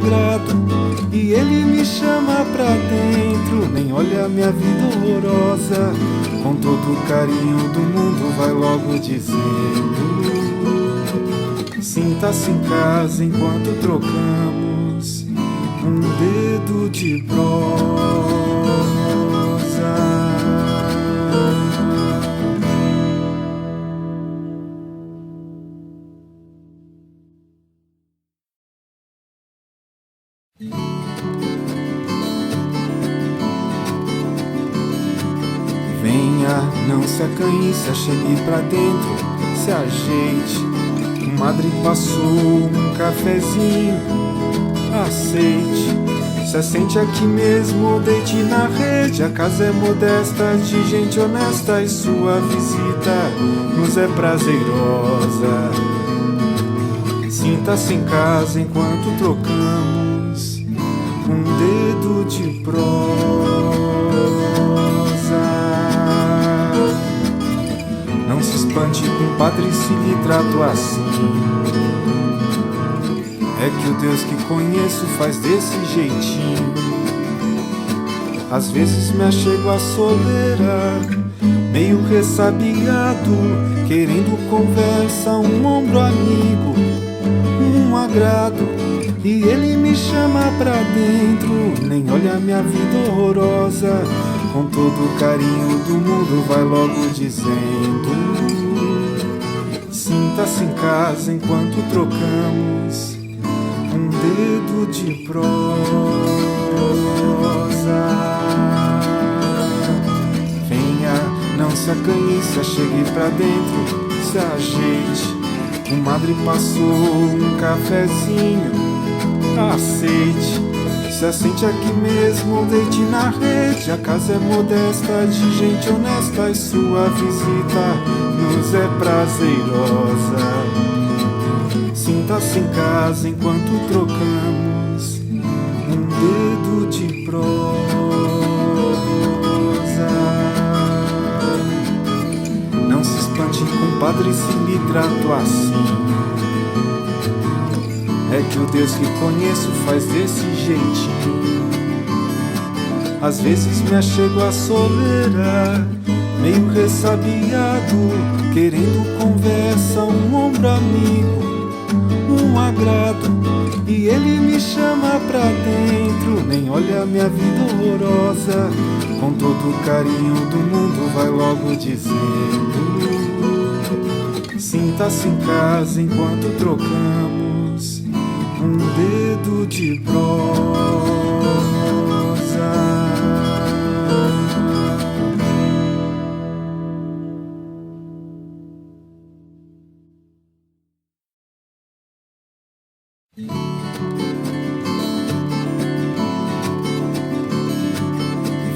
agrado, e ele me chama pra dentro. Nem olha minha vida horrorosa, com todo o carinho do mundo vai logo dizendo: sinta-se em casa enquanto trocamos um dedo de prosa. Venha, não se acanhe, se achegue pra dentro, se ajeite. Comadre passou um cafezinho, aceite. Se assente aqui mesmo, deite na rede. A casa é modesta, de gente honesta, e sua visita nos é prazerosa. Sinta-se em casa enquanto trocamos um dedo de prosa. Não se espante, compadre, se lhe trato assim. É que o Deus que conheço faz desse jeitinho. Às vezes me achego à soleira, meio ressabiado, querendo conversa, um ombro amigo, um agrado, e ele me chama pra dentro. Nem olha minha vida horrorosa, com todo o carinho do mundo vai logo dizendo: sinta-se em casa enquanto trocamos um dedo de prosa. Venha, não se acanhe, se achegue pra dentro, se ajeite. Comadre passou um cafezinho, aceite. Se assente aqui mesmo, deite na rede. A casa é modesta, de gente honesta, e sua visita nos é prazerosa. Sinta-se em casa enquanto trocamos um dedo de prosa. Não se espante, compadre, se lhe trato assim. É que o Deus que conheço faz desse jeitinho. Às vezes me achego à soleira, meio ressabiado, querendo conversa, um ombro amigo, um agrado, e ele me chama pra dentro. Nem olha minha vida horrorosa, com todo o carinho do mundo vai logo dizendo: sinta-se em casa enquanto trocamos um dedo de prosa.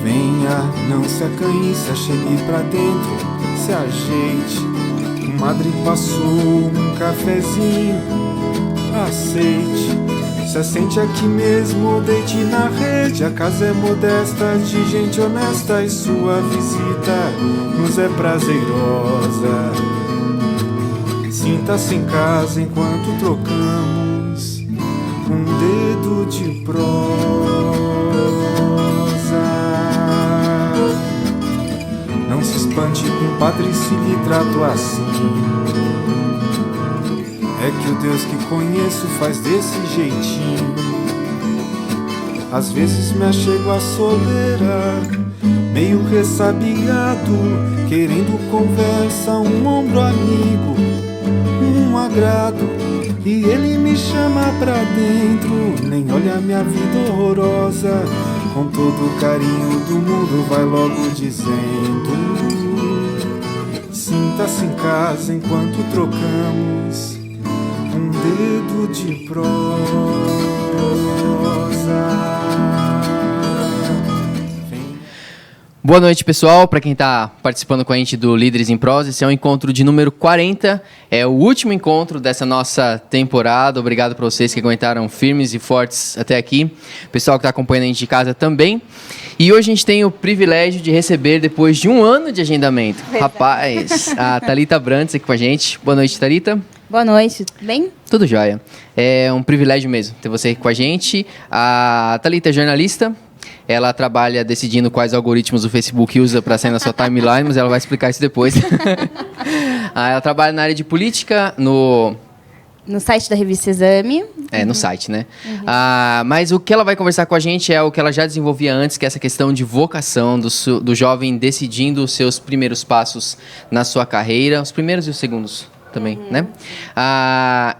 Venha, não se acanhe, se achegue pra dentro, se ajeite. Comadre passou um cafezinho, aceite. Se assente aqui mesmo, deite na rede. A casa é modesta, de gente honesta, e sua visita nos é prazerosa. Sinta-se em casa enquanto trocamos um dedo de prosa. Não se espante, compadre, se lhe trato assim. É que o Deus que conheço faz desse jeitinho. Às vezes me achego à soleira, meio ressabiado, querendo conversa, um ombro amigo, um agrado, e ele me chama pra dentro. Nem olha minha vida horrorosa, com todo o carinho do mundo vai logo dizendo: sinta-se em casa enquanto trocamos um dedo de prosa. Boa noite, pessoal. Para quem está participando com a gente do Líderes em Prosa, esse é o encontro de número 40. É o último encontro dessa nossa temporada. Obrigado para vocês que aguentaram firmes e fortes até aqui. Pessoal que está acompanhando a gente de casa também. E hoje a gente tem o privilégio de receber, depois de um ano de agendamento, rapaz, a Thalita Brantes aqui com a gente. Boa noite, Thalita. Boa noite, tudo bem? Tudo jóia. É um privilégio mesmo ter você aqui com a gente. A Thalita é jornalista. Ela trabalha decidindo quais algoritmos o Facebook usa para sair na sua timeline, mas ela vai explicar isso depois. Ela trabalha na área de política, no site da revista Exame. No site, né? Mas o que ela vai conversar com a gente é o que ela já desenvolvia antes, que é essa questão de vocação, do jovem decidindo os seus primeiros passos na sua carreira, os primeiros e os segundos também, né?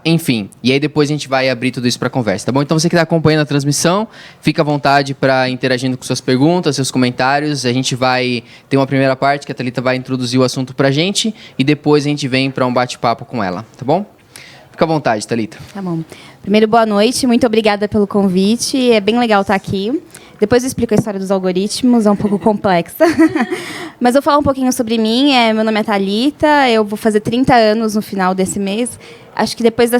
Enfim, e aí depois a gente vai abrir tudo isso para conversa, tá bom? Então você que está acompanhando a transmissão, fica à vontade para interagindo com suas perguntas, seus comentários. A gente vai ter uma primeira parte que a Thalita vai introduzir o assunto para a gente e depois a gente vem para um bate-papo com ela, tá bom? Fica à vontade, Thalita. Tá bom. Primeiro, boa noite. Muito obrigada pelo convite. É bem legal estar aqui. Depois eu explico a história dos algoritmos, é um pouco complexa. Mas eu vou falar um pouquinho sobre mim. Meu nome é Thalita, eu vou fazer 30 anos no final desse mês. Acho que depois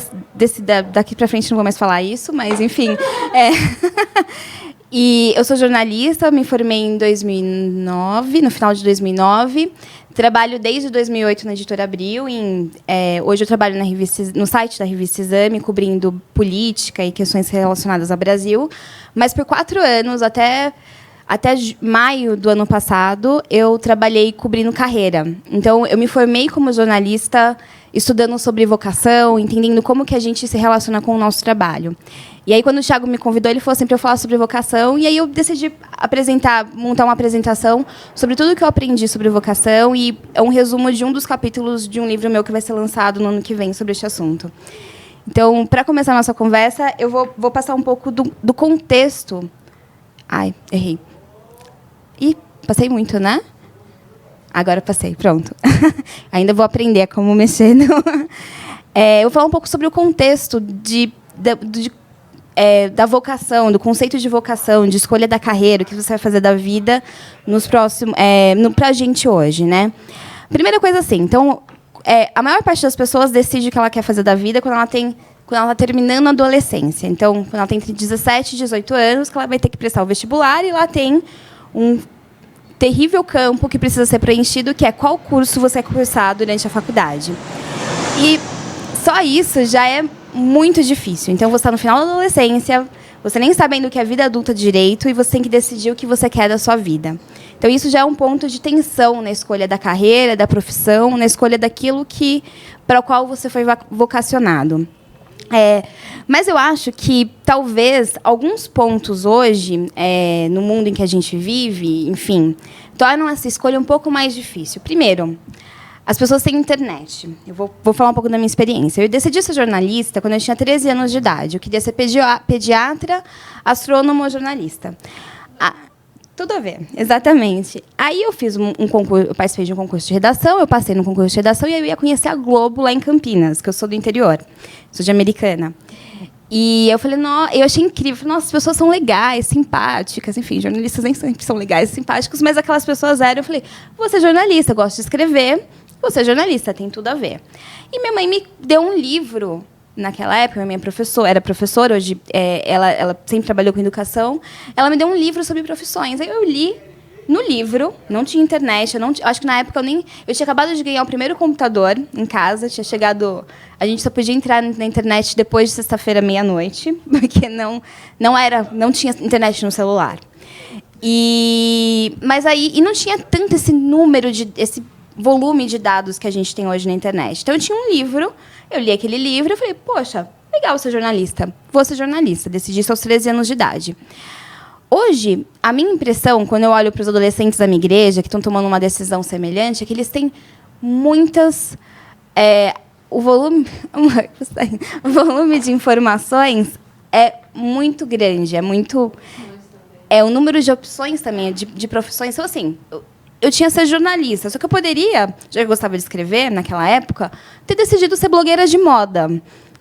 daqui para frente não vou mais falar isso, mas enfim. E eu sou jornalista, me formei em 2009, no final de 2009. Trabalho desde 2008 na Editora Abril. Hoje eu trabalho no site da revista Exame, cobrindo política e questões relacionadas ao Brasil. Mas por 4 anos, até maio do ano passado, eu trabalhei cobrindo carreira. Então, eu me formei como jornalista, estudando sobre vocação, entendendo como que a gente se relaciona com o nosso trabalho. E aí, quando o Thiago me convidou, ele falou assim, para eu falar sobre vocação, e aí eu decidi montar uma apresentação sobre tudo que eu aprendi sobre vocação, e é um resumo de um dos capítulos de um livro meu que vai ser lançado no ano que vem sobre este assunto. Então, para começar a nossa conversa, eu vou passar um pouco do contexto. Ai, errei. Ih, passei muito, né? Agora passei, pronto. Ainda vou aprender como mexer. Eu vou falar um pouco sobre o contexto da vocação, do conceito de vocação, de escolha da carreira, o que você vai fazer da vida para a gente hoje, né? Primeira coisa assim, então, a maior parte das pessoas decide o que ela quer fazer da vida quando ela está terminando a adolescência. Então, quando ela tem entre 17 e 18 anos, que ela vai ter que prestar o vestibular, e lá tem um terrível campo que precisa ser preenchido, que é qual curso você quer cursar durante a faculdade. E só isso já é muito difícil. Então, você está no final da adolescência, você nem sabe ainda o que é vida adulta direito, e você tem que decidir o que você quer da sua vida. Então, isso já é um ponto de tensão na escolha da carreira, da profissão, na escolha daquilo para o qual você foi vocacionado. Mas eu acho que, talvez, alguns pontos hoje, no mundo em que a gente vive, enfim, tornam essa escolha um pouco mais difícil. Primeiro, as pessoas têm internet. Eu vou falar um pouco da minha experiência. Eu decidi ser jornalista quando eu tinha 13 anos de idade. Eu queria ser pediatra, astrônomo ou jornalista. Tudo a ver, exatamente. Aí eu fiz um concurso, eu participei de um concurso de redação, eu passei no concurso de redação e aí eu ia conhecer a Globo lá em Campinas, que eu sou do interior, sou de Americana. E eu falei, eu achei incrível, falei, nossa, as pessoas são legais, simpáticas, enfim, jornalistas nem sempre são legais, simpáticos, mas aquelas pessoas eram, eu falei, vou ser jornalista, eu gosto de escrever, vou ser jornalista, tem tudo a ver. E minha mãe me deu um livro. Naquela época, minha era professora, hoje ela sempre trabalhou com educação. Ela me deu um livro sobre profissões. Aí eu li no livro, não tinha internet, acho que na época eu tinha acabado de ganhar o primeiro computador em casa, tinha chegado, a gente só podia entrar na internet depois de sexta-feira, meia-noite, porque não tinha internet no celular. Mas aí não tinha tanto esse volume de dados que a gente tem hoje na internet. Então, eu tinha um livro, eu li aquele livro e falei, poxa, legal ser jornalista. Vou ser jornalista. Decidi isso aos 13 anos de idade. Hoje, a minha impressão, quando eu olho para os adolescentes da minha igreja, que estão tomando uma decisão semelhante, é que eles têm muitas... o volume de informações é muito grande, o número de opções também, de profissões. Então, assim... Eu tinha que ser jornalista, só que eu poderia, já que eu gostava de escrever naquela época, ter decidido ser blogueira de moda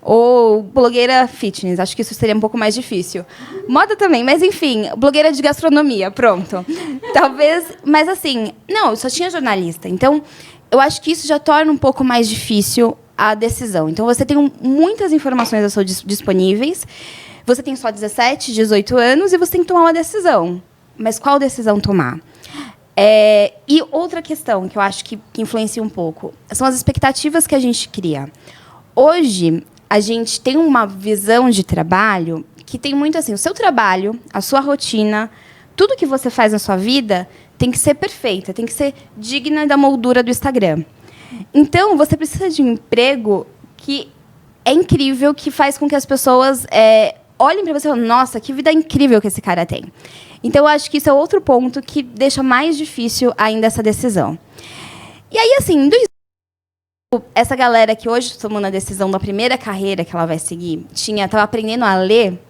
ou blogueira fitness. Acho que isso seria um pouco mais difícil. Moda também, mas enfim, blogueira de gastronomia, pronto. Talvez, mas assim, não, eu só tinha jornalista. Então, eu acho que isso já torna um pouco mais difícil a decisão. Então, você tem muitas informações disponíveis, você tem só 17, 18 anos e você tem que tomar uma decisão. Mas qual decisão tomar? E outra questão que eu acho que influencia um pouco são as expectativas que a gente cria. hoje, a gente tem uma visão de trabalho que tem muito assim, o seu trabalho, a sua rotina, tudo que você faz na sua vida tem que ser perfeita, tem que ser digna da moldura do Instagram. Então, você precisa de um emprego que é incrível, que faz com que as pessoas olhem para você e falem, nossa, que vida incrível que esse cara tem. Então, eu acho que isso é outro ponto que deixa mais difícil ainda essa decisão. E aí, assim, essa galera que hoje está tomando a decisão da primeira carreira que ela vai seguir, estava aprendendo a ler,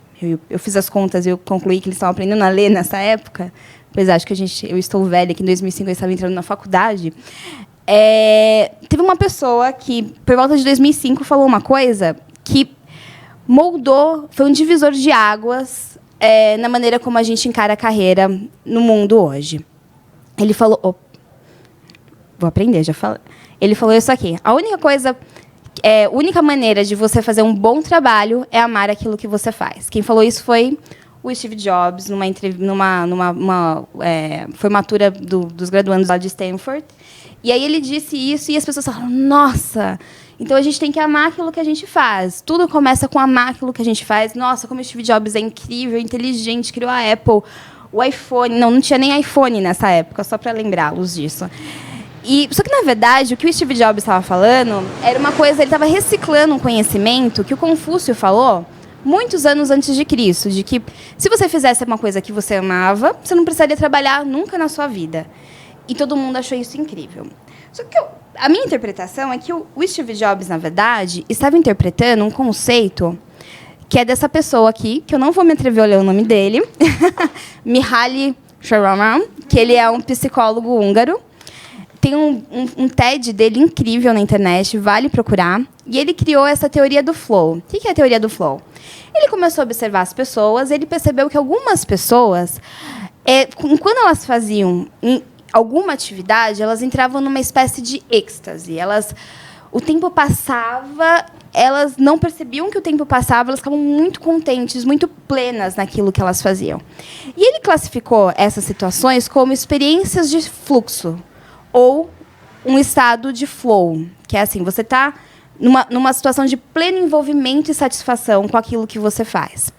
eu fiz as contas e eu concluí que eles estavam aprendendo a ler nessa época, pois acho que eu estou velha, que em 2005 eu estava entrando na faculdade. Teve uma pessoa que, por volta de 2005, falou uma coisa que moldou, foi um divisor de águas na maneira como a gente encara a carreira no mundo hoje. Ele falou... vou aprender, já falei. Ele falou isso aqui. A única maneira de você fazer um bom trabalho é amar aquilo que você faz. Quem falou isso foi o Steve Jobs, numa formatura dos graduandos lá de Stanford. E aí ele disse isso e as pessoas falaram, nossa, então a gente tem que amar aquilo que a gente faz. Tudo começa com amar aquilo que a gente faz. Nossa, como o Steve Jobs é incrível, inteligente, criou a Apple, o iPhone. Não tinha nem iPhone nessa época, só para lembrá-los disso. Só que, na verdade, o que o Steve Jobs estava falando era uma coisa, ele estava reciclando um conhecimento que o Confúcio falou muitos anos antes de Cristo, de que se você fizesse uma coisa que você amava, você não precisaria trabalhar nunca na sua vida. E todo mundo achou isso incrível. Só que a minha interpretação é que o Steve Jobs, na verdade, estava interpretando um conceito que é dessa pessoa aqui, que eu não vou me atrever a ler o nome dele, Mihaly Csikszentmihalyi, que ele é um psicólogo húngaro. Tem um TED dele incrível na internet, vale procurar. E ele criou essa teoria do flow. O que é a teoria do flow? Ele começou a observar as pessoas, ele percebeu que algumas pessoas, quando elas faziam alguma atividade, elas entravam numa espécie de êxtase. O tempo passava, elas não percebiam que o tempo passava, elas ficavam muito contentes, muito plenas naquilo que elas faziam. E ele classificou essas situações como experiências de fluxo, ou um estado de flow, que é assim, você está numa situação de pleno envolvimento e satisfação com aquilo que você faz.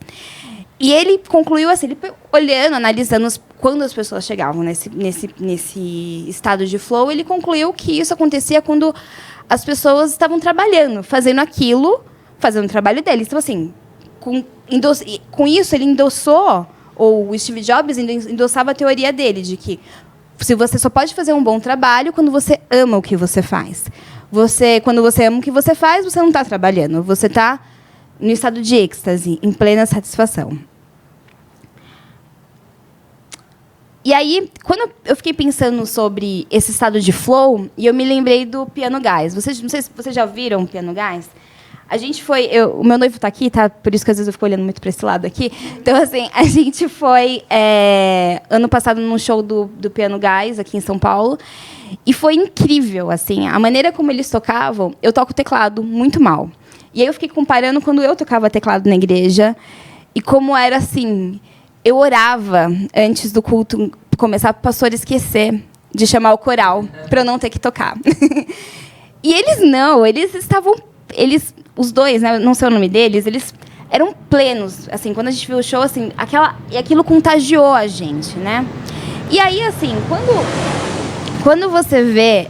E ele concluiu assim, ele olhando, analisando quando as pessoas chegavam nesse estado de flow, ele concluiu que isso acontecia quando as pessoas estavam trabalhando, fazendo o trabalho deles. Então, assim, com isso, ele endossou, ou o Steve Jobs endossava a teoria dele, de que você só pode fazer um bom trabalho quando você ama o que você faz. Quando você ama o que você faz, você não está trabalhando. Você está no estado de êxtase, em plena satisfação. E aí, quando eu fiquei pensando sobre esse estado de flow, e eu me lembrei do Piano Guys. Não sei se vocês já viram o Piano Guys. A gente foi... o meu noivo está aqui, tá? Por isso que às vezes eu fico olhando muito para esse lado aqui. Então, assim, a gente foi ano passado num show do Piano Guys, aqui em São Paulo. E foi incrível, assim. A maneira como eles tocavam... Eu toco teclado muito mal. E aí eu fiquei comparando quando eu tocava teclado na igreja. E como era, assim... Eu orava antes do culto começar para o pastor esquecer de chamar o coral para eu não ter que tocar. E eles estavam... os dois, né, não sei o nome deles, eles eram plenos, assim, quando a gente viu o show, assim, aquilo contagiou a gente, né? E aí, assim, quando você vê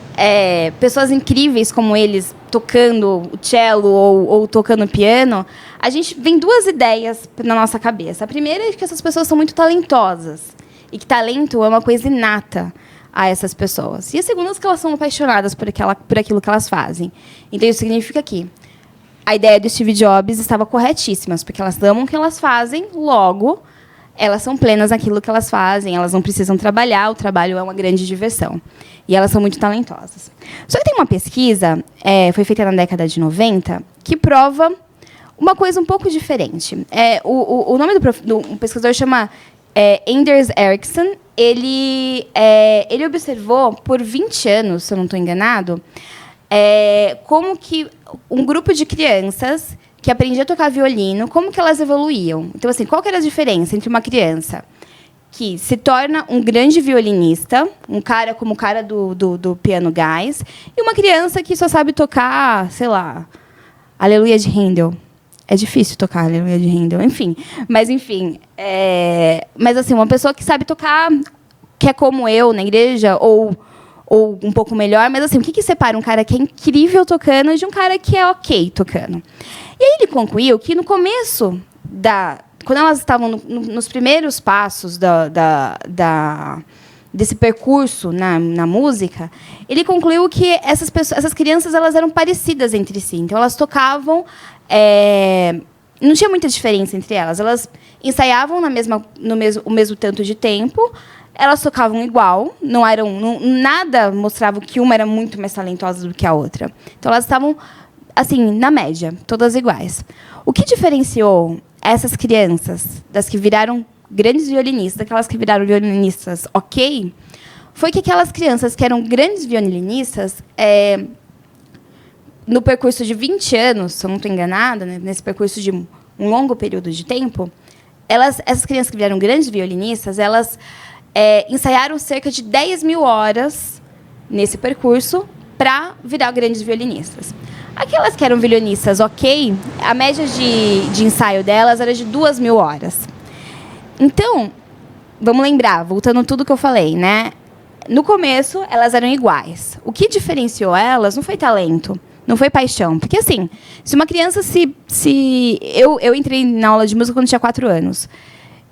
pessoas incríveis como eles tocando o cello ou tocando piano, a gente vem duas ideias na nossa cabeça. A primeira é que essas pessoas são muito talentosas e que talento é uma coisa inata a essas pessoas. E a segunda é que elas são apaixonadas por aquilo que elas fazem. Então, isso significa que a ideia do Steve Jobs estava corretíssima, porque elas amam o que elas fazem, logo, elas são plenas naquilo que elas fazem, elas não precisam trabalhar, o trabalho é uma grande diversão. E elas são muito talentosas. Só que tem uma pesquisa, foi feita na década de 90, que prova uma coisa um pouco diferente. O nome do pesquisador chama Anders Ericsson. Ele observou por 20 anos, se eu não estou enganado, como que um grupo de crianças que aprendia a tocar violino, como que elas evoluíam. Então, assim, qual que era a diferença entre uma criança que se torna um grande violinista, um cara como o cara do Piano Guys, e uma criança que só sabe tocar, sei lá, Aleluia de Handel. É difícil tocar Aleluia de Handel, enfim. Mas, enfim. Mas, assim, uma pessoa que sabe tocar, que é como eu na igreja, ou um pouco melhor, mas, assim, o que separa um cara que é incrível tocando de um cara que é ok tocando? E aí ele concluiu que, no começo quando elas estavam nos primeiros passos desse percurso na música, ele concluiu que essas crianças elas eram parecidas entre si. Então, elas tocavam... não tinha muita diferença entre elas. Elas ensaiavam o mesmo tanto de tempo, elas tocavam igual, nada mostrava que uma era muito mais talentosa do que a outra. Então, elas estavam, assim, na média, todas iguais. O que diferenciou essas crianças das que viraram grandes violinistas, daquelas que viraram violinistas ok, foi que aquelas crianças que eram grandes violinistas, no percurso de 20 anos, se eu não estou enganada, né, nesse percurso de um longo período de tempo, essas crianças que viraram grandes violinistas, elas ensaiaram cerca de 10 mil horas nesse percurso para virar grandes violinistas. Aquelas que eram violinistas ok, a média de ensaio delas era de 2 mil horas. Então, vamos lembrar, voltando tudo que eu falei, né? No começo, elas eram iguais. O que diferenciou elas não foi talento, não foi paixão. Porque, assim, se uma criança Eu entrei na aula de música quando tinha 4 anos.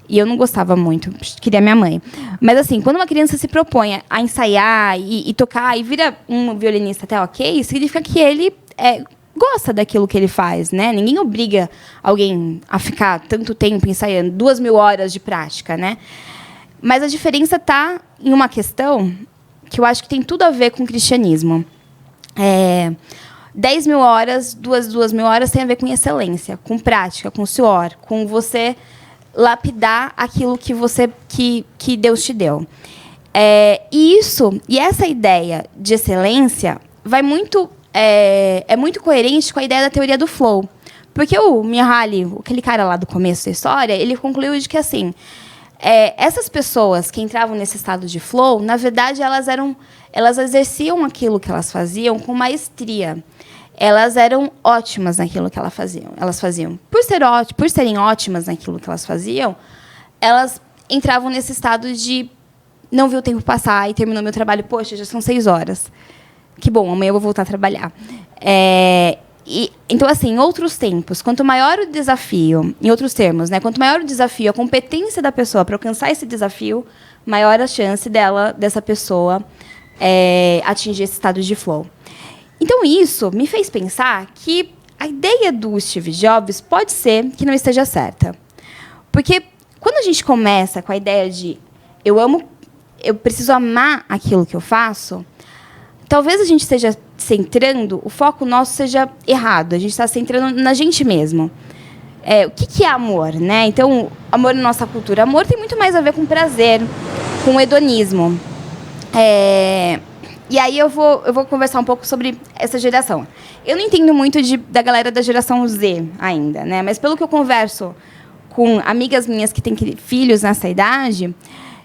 E eu não gostava muito, queria minha mãe. Mas, assim, quando uma criança se propõe a ensaiar e tocar e vira um violinista até ok, significa que ele gosta daquilo que ele faz, né? Ninguém obriga alguém a ficar tanto tempo ensaiando, 2 mil horas de prática, né? Mas a diferença está em uma questão que eu acho que tem tudo a ver com o cristianismo. 10 mil horas, 2 mil horas tem a ver com excelência, com prática, com suor, com você lapidar aquilo que Deus te deu. E essa ideia de excelência vai muito muito coerente com a ideia da teoria do flow. Porque o Mihaly, aquele cara lá do começo da história, ele concluiu de que, assim, essas pessoas que entravam nesse estado de flow, na verdade, elas exerciam aquilo que elas faziam com maestria. Elas eram ótimas naquilo que elas faziam. Por serem ótimas naquilo que elas faziam, elas entravam nesse estado de não ver o tempo passar e terminou meu trabalho. Poxa, já são 6 horas. Que bom, amanhã eu vou voltar a trabalhar. Então, assim, em outros tempos, quanto maior o desafio, em outros termos, né, quanto maior o desafio, a competência da pessoa para alcançar esse desafio, maior a chance dessa pessoa atingir esse estado de flow. Então, isso me fez pensar que a ideia do Steve Jobs pode ser que não esteja certa. Porque quando a gente começa com a ideia de eu preciso amar aquilo que eu faço, talvez a gente esteja centrando, o foco nosso seja errado, a gente está centrando na gente mesmo. O que é amor, né? Então, amor na nossa cultura. Amor tem muito mais a ver com prazer, com hedonismo. E aí eu vou conversar um pouco sobre essa geração. Eu não entendo muito da galera da geração Z ainda, né? Mas pelo que eu converso com amigas minhas que têm filhos nessa idade,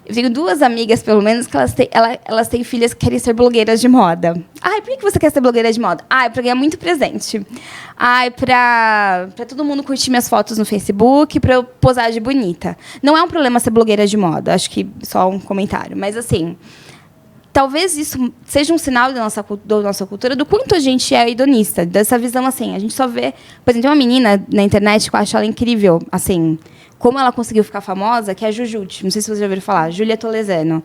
eu tenho 2 amigas, pelo menos, que elas têm filhas que querem ser blogueiras de moda. Ai, por que você quer ser blogueira de moda? Ai, para ganhar muito presente. Ai, para todo mundo curtir minhas fotos no Facebook, para eu posar de bonita. Não é um problema ser blogueira de moda, acho que só um comentário. Mas, assim, talvez isso seja um sinal da nossa cultura, do quanto a gente é hedonista, dessa visão, assim, a gente só vê... Por exemplo, tem uma menina na internet que eu acho ela incrível, assim... Como ela conseguiu ficar famosa, que é a Jujute. Não sei se vocês já ouviram falar. Júlia Tolesano.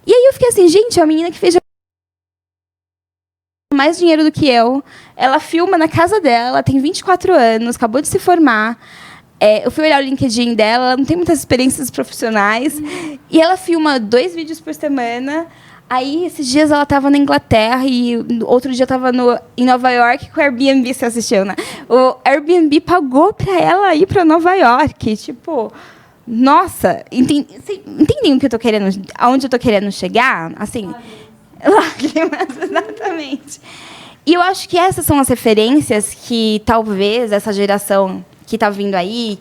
E aí eu fiquei assim, gente, é uma menina que fez mais dinheiro do que eu. Ela filma na casa dela, ela tem 24 anos, acabou de se formar. Eu fui olhar o LinkedIn dela, ela não tem muitas experiências profissionais. E ela filma 2 vídeos por semana. Aí, esses dias, ela estava na Inglaterra e outro dia estava em Nova York com o Airbnb, você assistiu, né? O Airbnb pagou para ela ir para Nova York. Tipo, nossa, entendem o que eu tô querendo, aonde eu estou querendo chegar? Assim, lágrimas, exatamente. E eu acho que essas são as referências que talvez essa geração que está vindo aí,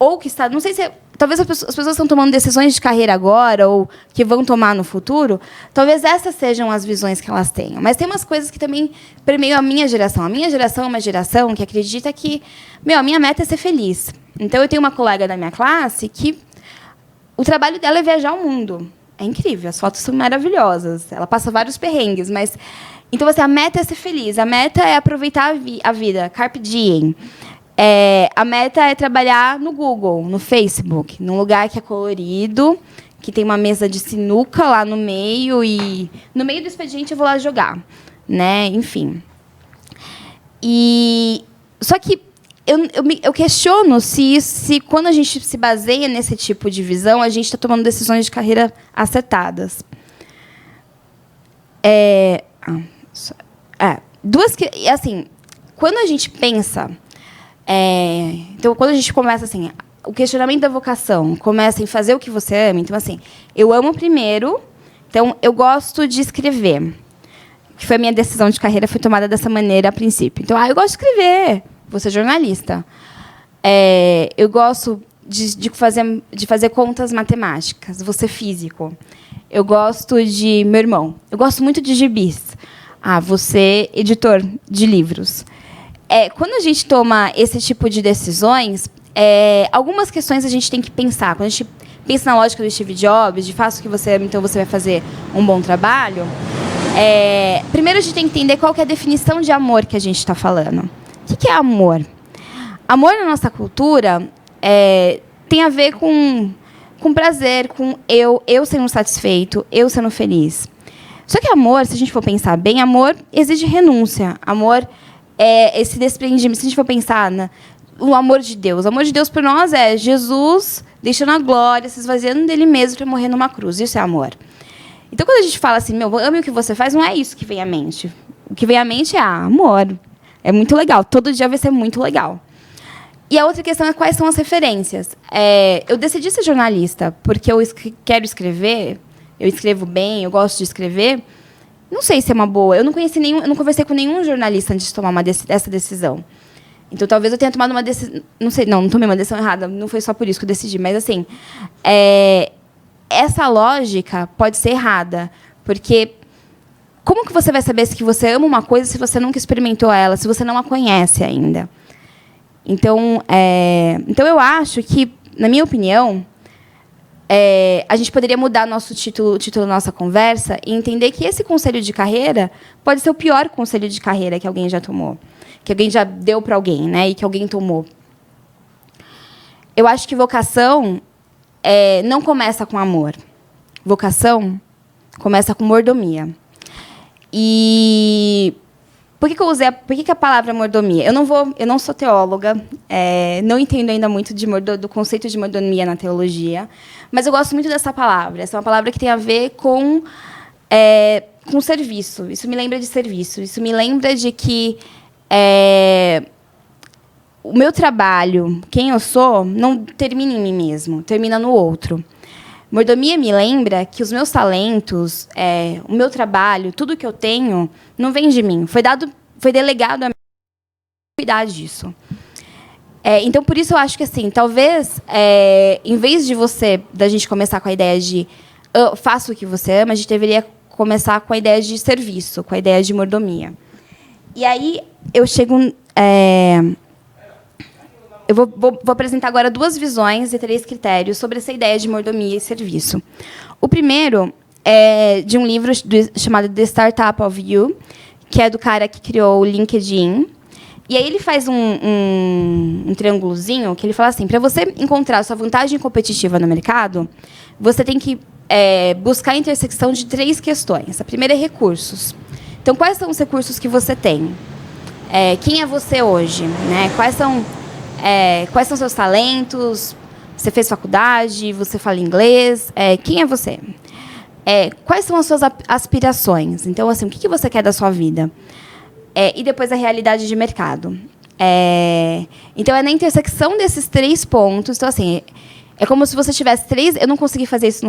ou que está, não sei se talvez as pessoas estão tomando decisões de carreira agora ou que vão tomar no futuro, talvez essas sejam as visões que elas tenham. Mas tem umas coisas que também permeiam a minha geração. A minha geração é uma geração que acredita que, a minha meta é ser feliz. Então, eu tenho uma colega da minha classe que o trabalho dela é viajar o mundo. É incrível, as fotos são maravilhosas. Ela passa vários perrengues, mas... Então, assim, a meta é ser feliz. A meta é aproveitar a vida. Carpe diem. A meta é trabalhar no Google, no Facebook, num lugar que é colorido, que tem uma mesa de sinuca lá no meio e no meio do expediente eu vou lá jogar, né? Enfim. Só que eu questiono se quando a gente se baseia nesse tipo de visão, a gente está tomando decisões de carreira acertadas. Assim, quando a gente pensa... então, quando a gente começa assim, o questionamento da vocação começa em fazer o que você ama. Então, assim, eu amo primeiro. Então, eu gosto de escrever. Que foi a minha decisão de carreira, foi tomada dessa maneira a princípio. Então, eu gosto de escrever. Vou ser jornalista. Eu gosto de fazer contas matemáticas. Vou ser físico. Eu gosto de meu irmão. Eu gosto muito de gibis. Vou ser editor de livros. Quando a gente toma esse tipo de decisões, algumas questões a gente tem que pensar. Quando a gente pensa na lógica do Steve Jobs, de faça o que você ama, então você vai fazer um bom trabalho, primeiro a gente tem que entender qual que é a definição de amor que a gente está falando. O que é amor? Amor na nossa cultura tem a ver com prazer, com eu sendo satisfeito, eu sendo feliz. Só que amor, se a gente for pensar bem, amor exige renúncia. Amor esse desprendimento. Se a gente for pensar no amor de Deus. O amor de Deus por nós é Jesus deixando a glória, se esvaziando dele mesmo para morrer numa cruz. Isso é amor. Então, quando a gente fala assim, ame o que você faz, não é isso que vem à mente. O que vem à mente é amor. É muito legal. Todo dia vai ser muito legal. E a outra questão é quais são as referências. Eu decidi ser jornalista porque eu quero escrever, eu escrevo bem, eu gosto de escrever. Não sei se é uma boa. Eu não conversei com nenhum jornalista antes de tomar essa decisão. Então, talvez eu tenha tomado uma decisão... Não sei, não tomei uma decisão errada. Não foi só por isso que eu decidi. Mas, assim, essa lógica pode ser errada. Porque como que você vai saber se você ama uma coisa se você nunca experimentou ela, se você não a conhece ainda? Então, eu acho que, na minha opinião... a gente poderia mudar o título da nossa conversa e entender que esse conselho de carreira pode ser o pior conselho de carreira que alguém já tomou, que alguém já deu para alguém, né, e que alguém tomou. Eu acho que vocação não começa com amor. Vocação começa com mordomia. E por que a palavra mordomia? Eu não sou teóloga, não entendo ainda muito do conceito de mordomia na teologia, mas eu gosto muito dessa palavra. Essa é uma palavra que tem a ver com serviço. Isso me lembra de serviço. Isso me lembra de que o meu trabalho, quem eu sou, não termina em mim mesmo, termina no outro. Mordomia me lembra que os meus talentos, o meu trabalho, tudo que eu tenho, não vem de mim. Foi delegado a mim cuidar disso. Então, por isso, eu acho que, assim, talvez, em vez da gente começar com a ideia de faça o que você ama, a gente deveria começar com a ideia de serviço, com a ideia de mordomia. E aí, eu chego... Eu vou apresentar agora 2 visões e 3 critérios sobre essa ideia de mordomia e serviço. O primeiro é de um livro chamado The Startup of You, que é do cara que criou o LinkedIn. E aí ele faz um triângulozinho que ele fala assim, para você encontrar a sua vantagem competitiva no mercado, você tem que buscar a intersecção de 3 questões. A primeira é recursos. Então, quais são os recursos que você tem? Quem é você hoje? Né? Quais são seus talentos? Você fez faculdade? Você fala inglês? Quem é você? Quais são as suas aspirações? Então, assim, o que você quer da sua vida? E depois a realidade de mercado. Então, é na intersecção desses 3 pontos. Então, assim, é como se você tivesse 3... Eu não consegui fazer isso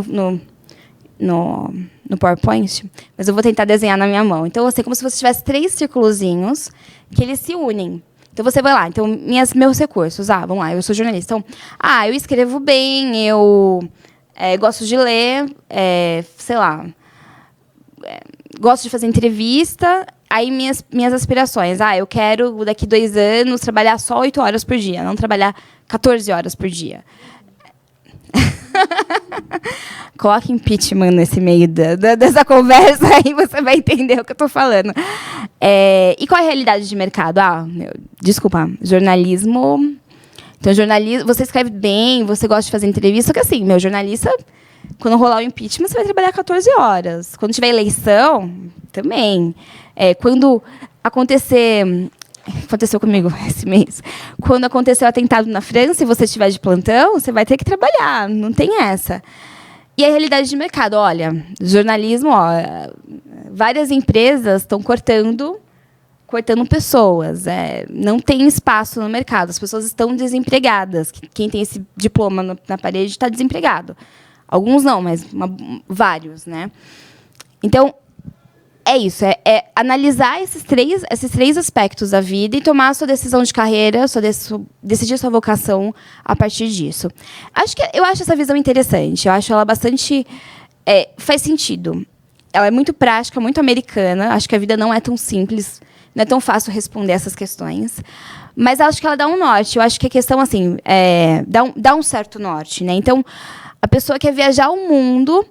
no PowerPoint, mas eu vou tentar desenhar na minha mão. Então, assim, é como se você tivesse 3 circulozinhos que eles se unem. Então, você vai lá. Então, meus recursos. Vamos lá, eu sou jornalista. Então, eu escrevo bem, eu gosto de ler, sei lá, gosto de fazer entrevista. Aí, minhas aspirações. Eu quero, daqui 2 anos, trabalhar só 8 horas por dia, não trabalhar 14 horas por dia. Coloque impeachment nesse meio dessa conversa, aí você vai entender o que eu estou falando. E qual é a realidade de mercado? Desculpa, jornalismo. Então, jornalismo, você escreve bem, você gosta de fazer entrevista, só que assim, jornalista, quando rolar o impeachment, você vai trabalhar 14 horas. Quando tiver eleição, também. Quando aconteceu comigo esse mês. Quando aconteceu o atentado na França e você estiver de plantão, você vai ter que trabalhar, não tem essa. E a realidade de mercado, olha, jornalismo, várias empresas estão cortando pessoas. Não tem espaço no mercado, as pessoas estão desempregadas. Quem tem esse diploma na parede está desempregado. Alguns não, mas vários, né? Então, é isso, analisar esses três aspectos da vida e tomar a sua decisão de carreira, decidir sua vocação a partir disso. Eu acho essa visão interessante, eu acho ela bastante... faz sentido. Ela é muito prática, muito americana, acho que a vida não é tão simples, não é tão fácil responder essas questões, mas acho que ela dá um norte, eu acho que a questão, assim, dá um certo norte, né? Então, a pessoa quer viajar o mundo...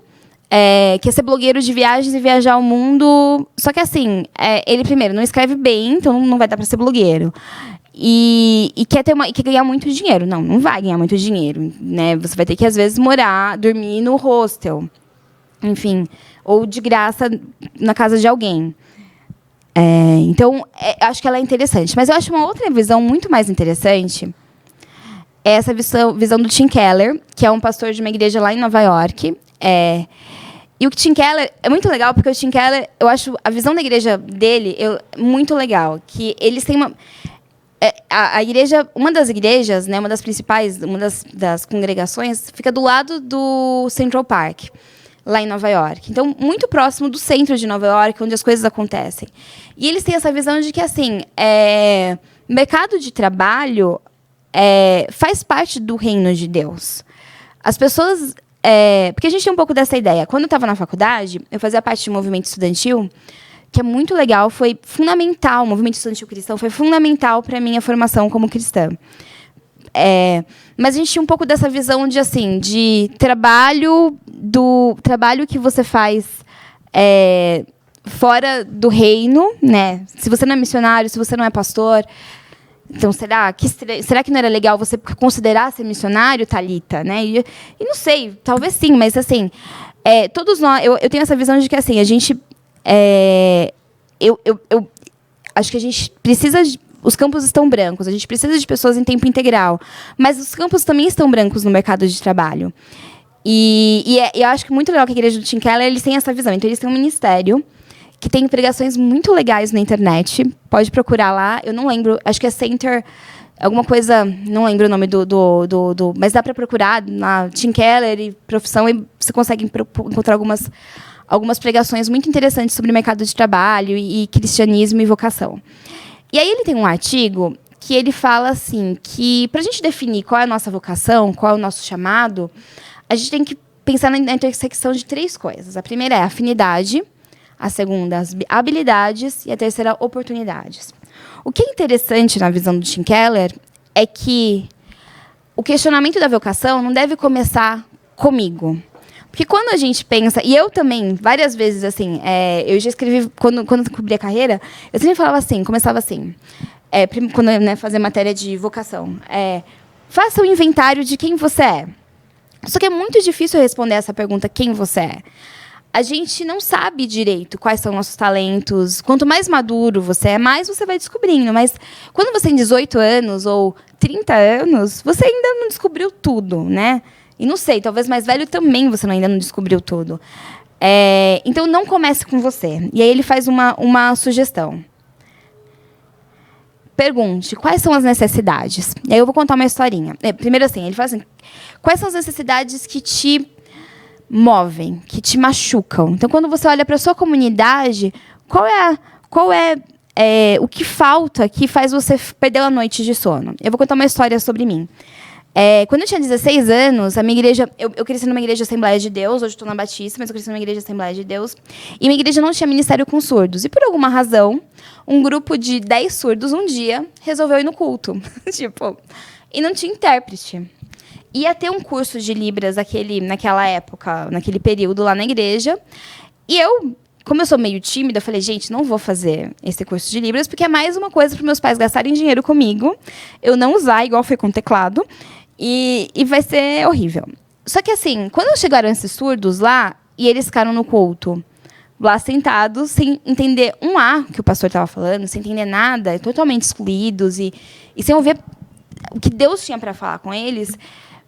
quer ser blogueiro de viagens e viajar o mundo. Só que, assim, ele, primeiro, não escreve bem, então não vai dar para ser blogueiro. E quer ganhar muito dinheiro. Não vai ganhar muito dinheiro. Né? Você vai ter que, às vezes, dormir no hostel. Enfim, ou de graça na casa de alguém. Então, acho que ela é interessante. Mas eu acho uma outra visão muito mais interessante é essa visão do Tim Keller, que é um pastor de uma igreja lá em Nova York. E o Tim Keller é muito legal, porque o Tim Keller, eu acho a visão da igreja dele muito legal. Que eles têm a igreja, uma das igrejas, né, uma das principais, uma das congregações, fica do lado do Central Park, lá em Nova York. Então, muito próximo do centro de Nova York, onde as coisas acontecem. E eles têm essa visão de que, assim, mercado de trabalho faz parte do reino de Deus. As pessoas... porque a gente tem um pouco dessa ideia. Quando eu estava na faculdade, eu fazia parte de um movimento estudantil, que é muito legal, foi fundamental, o movimento estudantil cristão foi fundamental para a minha formação como cristã. Mas a gente tinha um pouco dessa visão de trabalho que você faz fora do reino, né? Se você não é missionário, se você não é pastor... Então, será que não era legal você considerar ser missionário, Thalita? Né? E não sei, talvez sim, mas assim, todos nós, eu tenho essa visão de que assim, a gente, eu acho que a gente precisa, os campos estão brancos, a gente precisa de pessoas em tempo integral, mas os campos também estão brancos no mercado de trabalho. E eu acho que muito legal que a igreja do Tim Keller, eles têm essa visão. Então, eles têm um ministério que tem pregações muito legais na internet. Pode procurar lá. Eu não lembro, acho que é Center, alguma coisa, não lembro o nome mas dá para procurar na Tim Keller e profissão, e você consegue encontrar algumas pregações muito interessantes sobre mercado de trabalho e cristianismo e vocação. E aí ele tem um artigo que ele fala assim, que para a gente definir qual é a nossa vocação, qual é o nosso chamado, a gente tem que pensar na intersecção de 3 coisas. A primeira é a afinidade, a segunda, as habilidades, e a terceira, oportunidades. O que é interessante na visão do Tim Keller é que o questionamento da vocação não deve começar comigo. Porque quando a gente pensa, e eu também, várias vezes, assim, eu já escrevi, quando eu cobri a carreira, eu sempre falava assim, começava assim, quando eu fazia matéria de vocação, faça o inventário de quem você é. Só que é muito difícil responder essa pergunta, quem você é. A gente não sabe direito quais são nossos talentos. Quanto mais maduro você é, mais você vai descobrindo. Mas quando você tem 18 anos ou 30 anos, você ainda não descobriu tudo, né? E não sei, talvez mais velho também você ainda não descobriu tudo. Então, não comece com você. E aí ele faz uma sugestão. Pergunte, quais são as necessidades? E aí eu vou contar uma historinha. Primeiro assim, ele fala assim, quais são as necessidades que te movem, que te machucam? Então, quando você olha para a sua comunidade, qual é o que falta que faz você perder a noite de sono. Eu vou contar uma história sobre mim. Quando eu tinha 16 anos, a minha igreja... Eu cresci numa igreja Assembleia de Deus. Hoje estou na Batista, mas eu cresci numa igreja Assembleia de Deus. E minha igreja não tinha ministério com surdos. E, por alguma razão, um grupo de 10 surdos, um dia, resolveu ir no culto. E não tinha intérprete. Ia ter um curso de Libras naquela época, naquele período lá na igreja. E eu, como eu sou meio tímida, eu falei, gente, não vou fazer esse curso de Libras, porque é mais uma coisa para meus pais gastarem dinheiro comigo, eu não usar, igual foi com teclado, e vai ser horrível. Só que, assim, quando chegaram esses surdos lá, e eles ficaram no culto, lá sentados, sem entender um A que o pastor estava falando, sem entender nada, totalmente excluídos, e sem ouvir o que Deus tinha para falar com eles,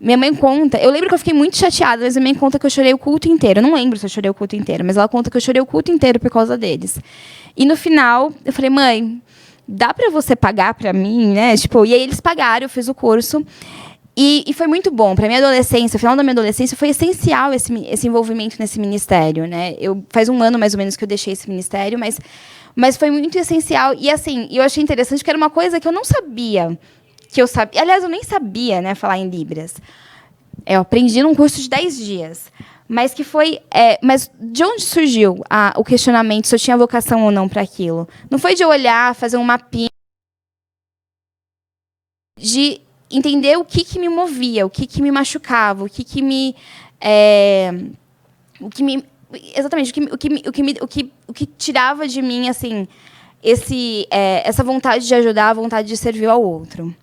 minha mãe conta... Eu lembro que eu fiquei muito chateada, mas minha mãe conta que eu chorei o culto inteiro. Eu não lembro se eu chorei o culto inteiro, mas ela conta que eu chorei o culto inteiro por causa deles. E, no final, eu falei, mãe, dá para você pagar para mim, né? E aí eles pagaram, eu fiz o curso. E foi muito bom. Para minha adolescência, o final da minha adolescência, foi essencial esse envolvimento nesse ministério, né? Faz um ano, mais ou menos, que eu deixei esse ministério, mas foi muito essencial. E, assim, eu achei interessante que era uma coisa que eu não sabia... Aliás, eu nem sabia, né, falar em Libras. Eu aprendi num curso de 10 dias. Mas que foi... mas de onde surgiu o questionamento se eu tinha vocação ou não para aquilo? Não foi de eu olhar, fazer um mapinha, de entender o que me movia, o que me machucava, exatamente, o que tirava de mim, assim, essa vontade de ajudar, a vontade de servir ao outro.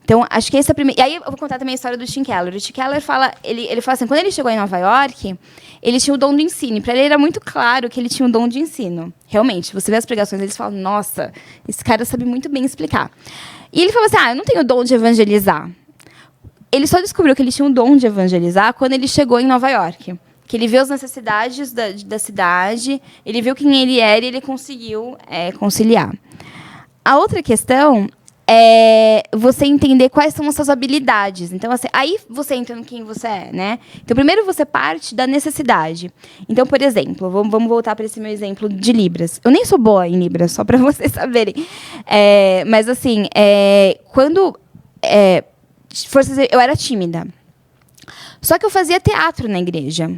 Então, acho que esse é o primeiro... E aí, eu vou contar também a história do Tim Keller. O Tim Keller fala... Ele fala assim, quando ele chegou em Nova York, ele tinha o dom do ensino. Para ele, era muito claro que ele tinha o dom de ensino. Realmente, você vê as pregações, eles falam, nossa, esse cara sabe muito bem explicar. E ele falou assim, eu não tenho o dom de evangelizar. Ele só descobriu que ele tinha o dom de evangelizar quando ele chegou em Nova York. Que ele viu as necessidades da cidade, ele viu quem ele era e ele conseguiu conciliar. A outra questão... você entender quais são as suas habilidades. Então, assim, aí você entra no quem você é, né? Então, primeiro você parte da necessidade. Então, por exemplo, vamos voltar para esse meu exemplo de Libras. Eu nem sou boa em Libras, só para vocês saberem. Mas, assim, quando... eu era tímida. Só que eu fazia teatro na igreja.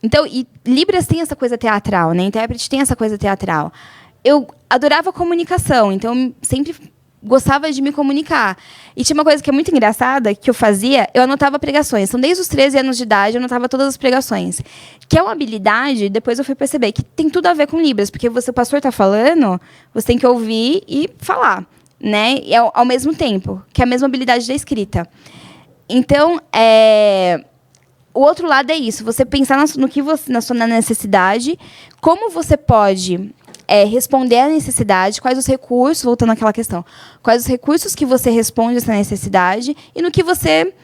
Então, e Libras tem essa coisa teatral, né? Intérprete tem essa coisa teatral. Eu adorava comunicação, então sempre... gostava de me comunicar. E tinha uma coisa que é muito engraçada, que eu fazia, eu anotava pregações. Então, desde os 13 anos de idade, eu anotava todas as pregações. Que é uma habilidade, depois eu fui perceber, que tem tudo a ver com Libras, porque o pastor está falando, você tem que ouvir e falar, né? E ao mesmo tempo, que é a mesma habilidade da escrita. Então, o outro lado é isso, você pensar na sua necessidade, como você pode... responder à necessidade, quais os recursos, voltando àquela questão, quais os recursos que você responde a essa necessidade e no que você,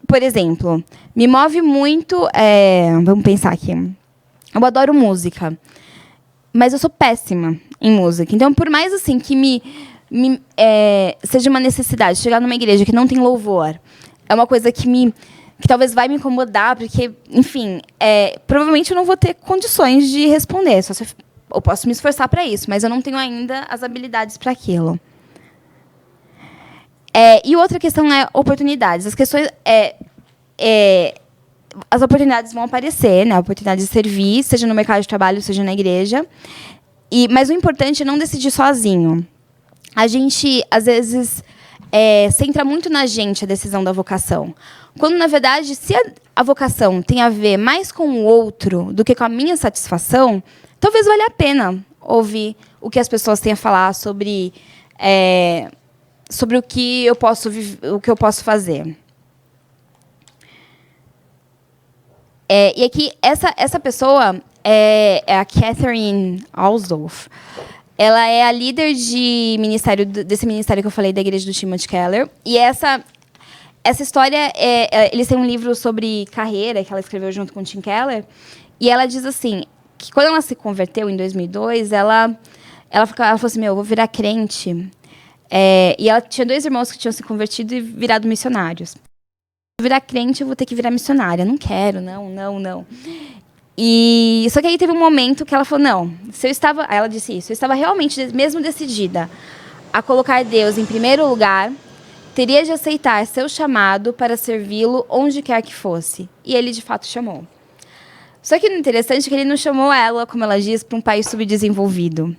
por exemplo, me move muito, vamos pensar aqui, eu adoro música, mas eu sou péssima em música, então, por mais assim que seja uma necessidade, chegar numa igreja que não tem louvor, é uma coisa que talvez vai me incomodar, porque, enfim, provavelmente eu não vou ter condições de responder, só se eu posso me esforçar para isso, mas eu não tenho ainda as habilidades para aquilo. E outra questão é oportunidades. As questões as oportunidades vão aparecer, né? A oportunidade de servir, seja no mercado de trabalho, seja na igreja. Mas o importante é não decidir sozinho. A gente, às vezes, centra muito na gente a decisão da vocação. Quando, na verdade, se a vocação tem a ver mais com o outro do que com a minha satisfação, talvez valha a pena ouvir o que as pessoas têm a falar sobre o que eu posso fazer. E aqui, essa pessoa é a Catherine Osdorf. Ela é a líder desse ministério que eu falei, da igreja do Timothy Keller. E essa história, eles têm um livro sobre carreira, que ela escreveu junto com o Tim Keller. E ela diz assim, que quando ela se converteu, em 2002, ela falou assim, eu vou virar crente. E ela tinha 2 irmãos que tinham se convertido e virado missionários. Virar crente, eu vou ter que virar missionária. Não quero, não. E só que aí teve um momento que ela falou, não, ela disse isso, eu estava realmente mesmo decidida a colocar Deus em primeiro lugar, teria de aceitar seu chamado para servi-lo onde quer que fosse. E ele de fato chamou. Só que o interessante é que ele não chamou ela, como ela diz, para um país subdesenvolvido.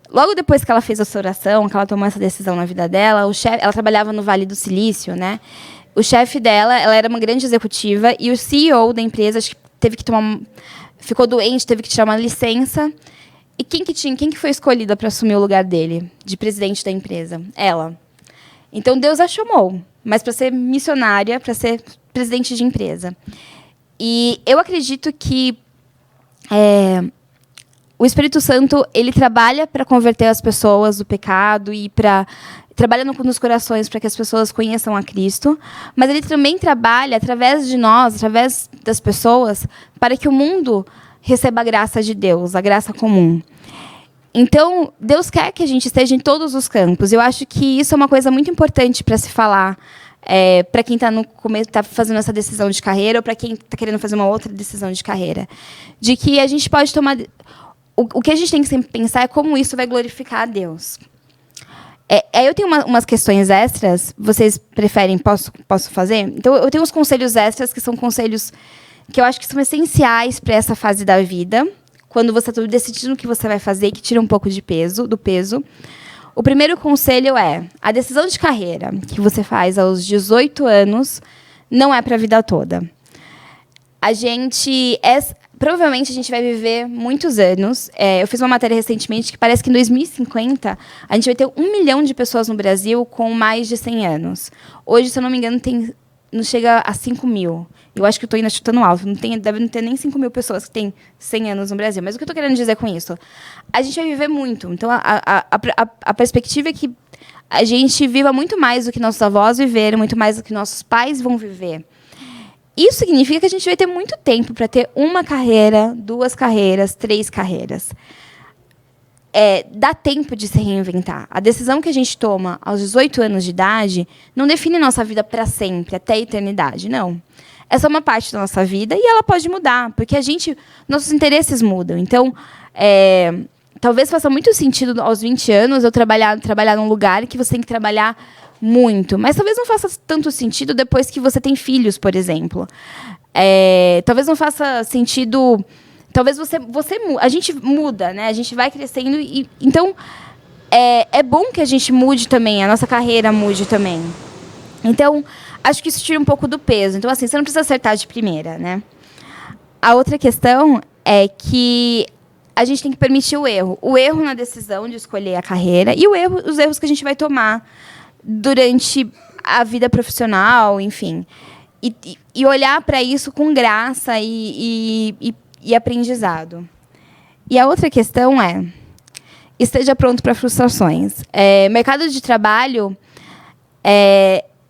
Logo depois que ela fez essa oração, que ela tomou essa decisão na vida dela, ela trabalhava no Vale do Silício, né? O chefe dela, ela era uma grande executiva, e o CEO da empresa acho que ficou doente, teve que tirar uma licença. E quem que foi escolhida para assumir o lugar dele, de presidente da empresa? Ela. Então Deus a chamou, mas para ser missionária, para ser presidente de empresa. E eu acredito que o Espírito Santo, ele trabalha para converter as pessoas do pecado e trabalha nos corações para que as pessoas conheçam a Cristo, mas ele também trabalha através de nós, através das pessoas, para que o mundo receba a graça de Deus, a graça comum. Então, Deus quer que a gente esteja em todos os campos. Eu acho que isso é uma coisa muito importante para se falar, para quem está fazendo essa decisão de carreira ou para quem está querendo fazer uma outra decisão de carreira. De que a gente pode tomar... O que a gente tem que sempre pensar é como isso vai glorificar a Deus. Eu tenho umas questões extras. Vocês preferem? Posso fazer? Então, eu tenho uns conselhos extras, que são conselhos que eu acho que são essenciais para essa fase da vida, quando você está decidindo o que você vai fazer, que tira um pouco do peso. O primeiro conselho é: a decisão de carreira que você faz aos 18 anos não é para a vida toda. Provavelmente a gente vai viver muitos anos. Eu fiz uma matéria recentemente que parece que em 2050 a gente vai ter 1 milhão de pessoas no Brasil com mais de 100 anos. Hoje, se eu não me engano, não chega a 5 mil. Eu acho que eu estou ainda chutando alto. Deve não ter nem 5 mil pessoas que têm 100 anos no Brasil. Mas o que eu estou querendo dizer com isso? A gente vai viver muito. Então, a perspectiva é que a gente viva muito mais do que nossos avós viveram, muito mais do que nossos pais vão viver. Isso significa que a gente vai ter muito tempo para ter uma carreira, 2 carreiras, 3 carreiras. Dá tempo de se reinventar. A decisão que a gente toma aos 18 anos de idade não define nossa vida para sempre, até a eternidade, não. Essa é uma parte da nossa vida e ela pode mudar, porque nossos interesses mudam. Então, talvez faça muito sentido aos 20 anos eu trabalhar num lugar que você tem que trabalhar muito, mas talvez não faça tanto sentido depois que você tem filhos, por exemplo. Talvez não faça sentido. Talvez a gente muda, né? A gente vai crescendo e então é bom que a gente mude também, a nossa carreira mude também. Então, acho que isso tira um pouco do peso. Então, assim, você não precisa acertar de primeira, né? A outra questão é que a gente tem que permitir o erro. O erro na decisão de escolher a carreira e os erros que a gente vai tomar durante a vida profissional, enfim. E olhar para isso com graça e aprendizado. E a outra questão é: esteja pronto para frustrações. Mercado de trabalho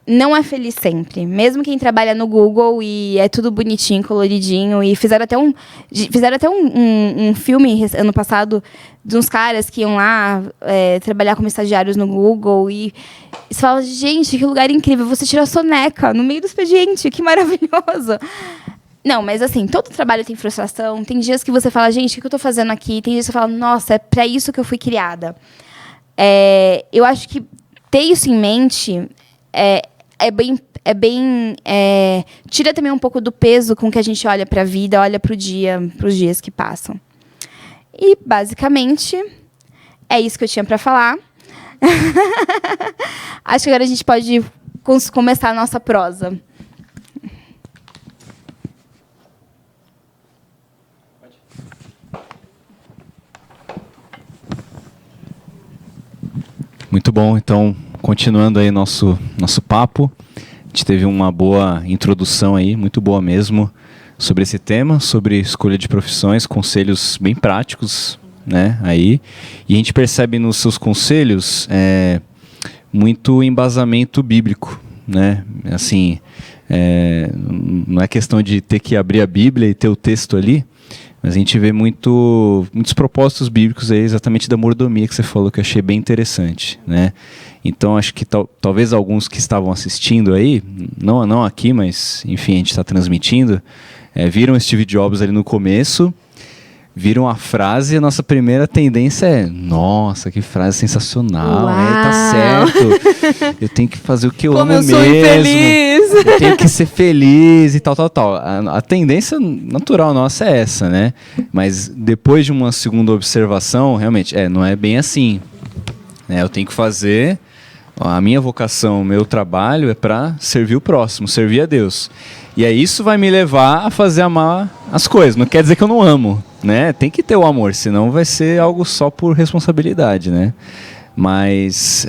não é feliz sempre. Mesmo quem trabalha no Google e é tudo bonitinho, coloridinho. E fizeram até um filme ano passado de uns caras que iam lá trabalhar como estagiários no Google. E você fala: gente, que lugar incrível. Você tira a soneca no meio do expediente. Que maravilhoso. Não, mas assim, todo trabalho tem frustração. Tem dias que você fala: gente, o que eu estou fazendo aqui? Tem dias que você fala: nossa, é para isso que eu fui criada. Eu acho que ter isso em mente tira também um pouco do peso com que a gente olha para a vida, olha para os dias que passam. E, basicamente, é isso que eu tinha para falar. Acho que agora a gente pode começar a nossa prosa. Muito bom. Então, continuando aí nosso papo, a gente teve uma boa introdução aí, muito boa mesmo, sobre esse tema, sobre escolha de profissões, conselhos bem práticos, né, aí. E a gente percebe nos seus conselhos muito embasamento bíblico, né, assim, não é questão de ter que abrir a Bíblia e ter o texto ali, mas a gente vê muitos propósitos bíblicos aí, exatamente da mordomia que você falou, que eu achei bem interessante, né? Então, acho que talvez alguns que estavam assistindo aí, não aqui, mas, enfim, a gente está transmitindo, viram Steve Jobs ali no começo, viram a frase, a nossa primeira tendência é: nossa, que frase sensacional, tá certo, eu tenho que fazer o que eu amo mesmo, infeliz. eu tenho que ser feliz e tal. A tendência natural nossa é essa, né? Mas depois de uma segunda observação, realmente, não é bem assim, né? Eu tenho que fazer, a minha vocação, o meu trabalho é para servir o próximo, servir a Deus. E aí isso vai me levar a fazer amar as coisas. Não quer dizer que eu não amo, né? Tem que ter o amor, senão vai ser algo só por responsabilidade, né? Mas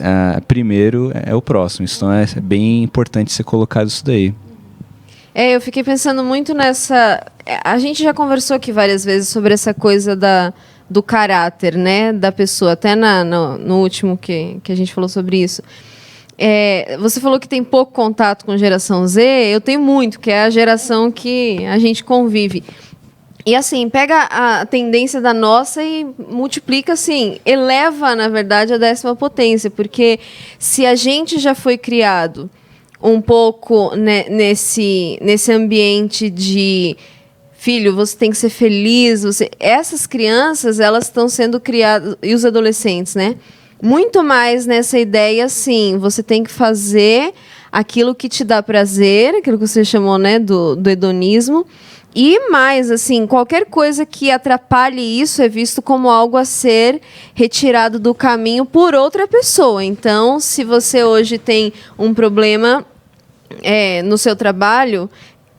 primeiro é o próximo. Então é bem importante ser colocado isso daí. Eu fiquei pensando muito nessa... A gente já conversou aqui várias vezes sobre essa coisa do caráter, né, da pessoa. Até no último que a gente falou sobre isso. Você falou que tem pouco contato com a geração Z. Eu tenho muito, que é a geração que a gente convive. E assim, pega a tendência da nossa e multiplica, assim, eleva, na verdade, a 10ª potência. Porque se a gente já foi criado um pouco, né, nesse ambiente de... Filho, você tem que ser feliz. Essas crianças, elas estão sendo criadas... E os adolescentes, né? Muito mais nessa ideia, assim, você tem que fazer aquilo que te dá prazer, aquilo que você chamou, né, do hedonismo. E mais, assim, qualquer coisa que atrapalhe isso é visto como algo a ser retirado do caminho por outra pessoa. Então, se você hoje tem um problema no seu trabalho,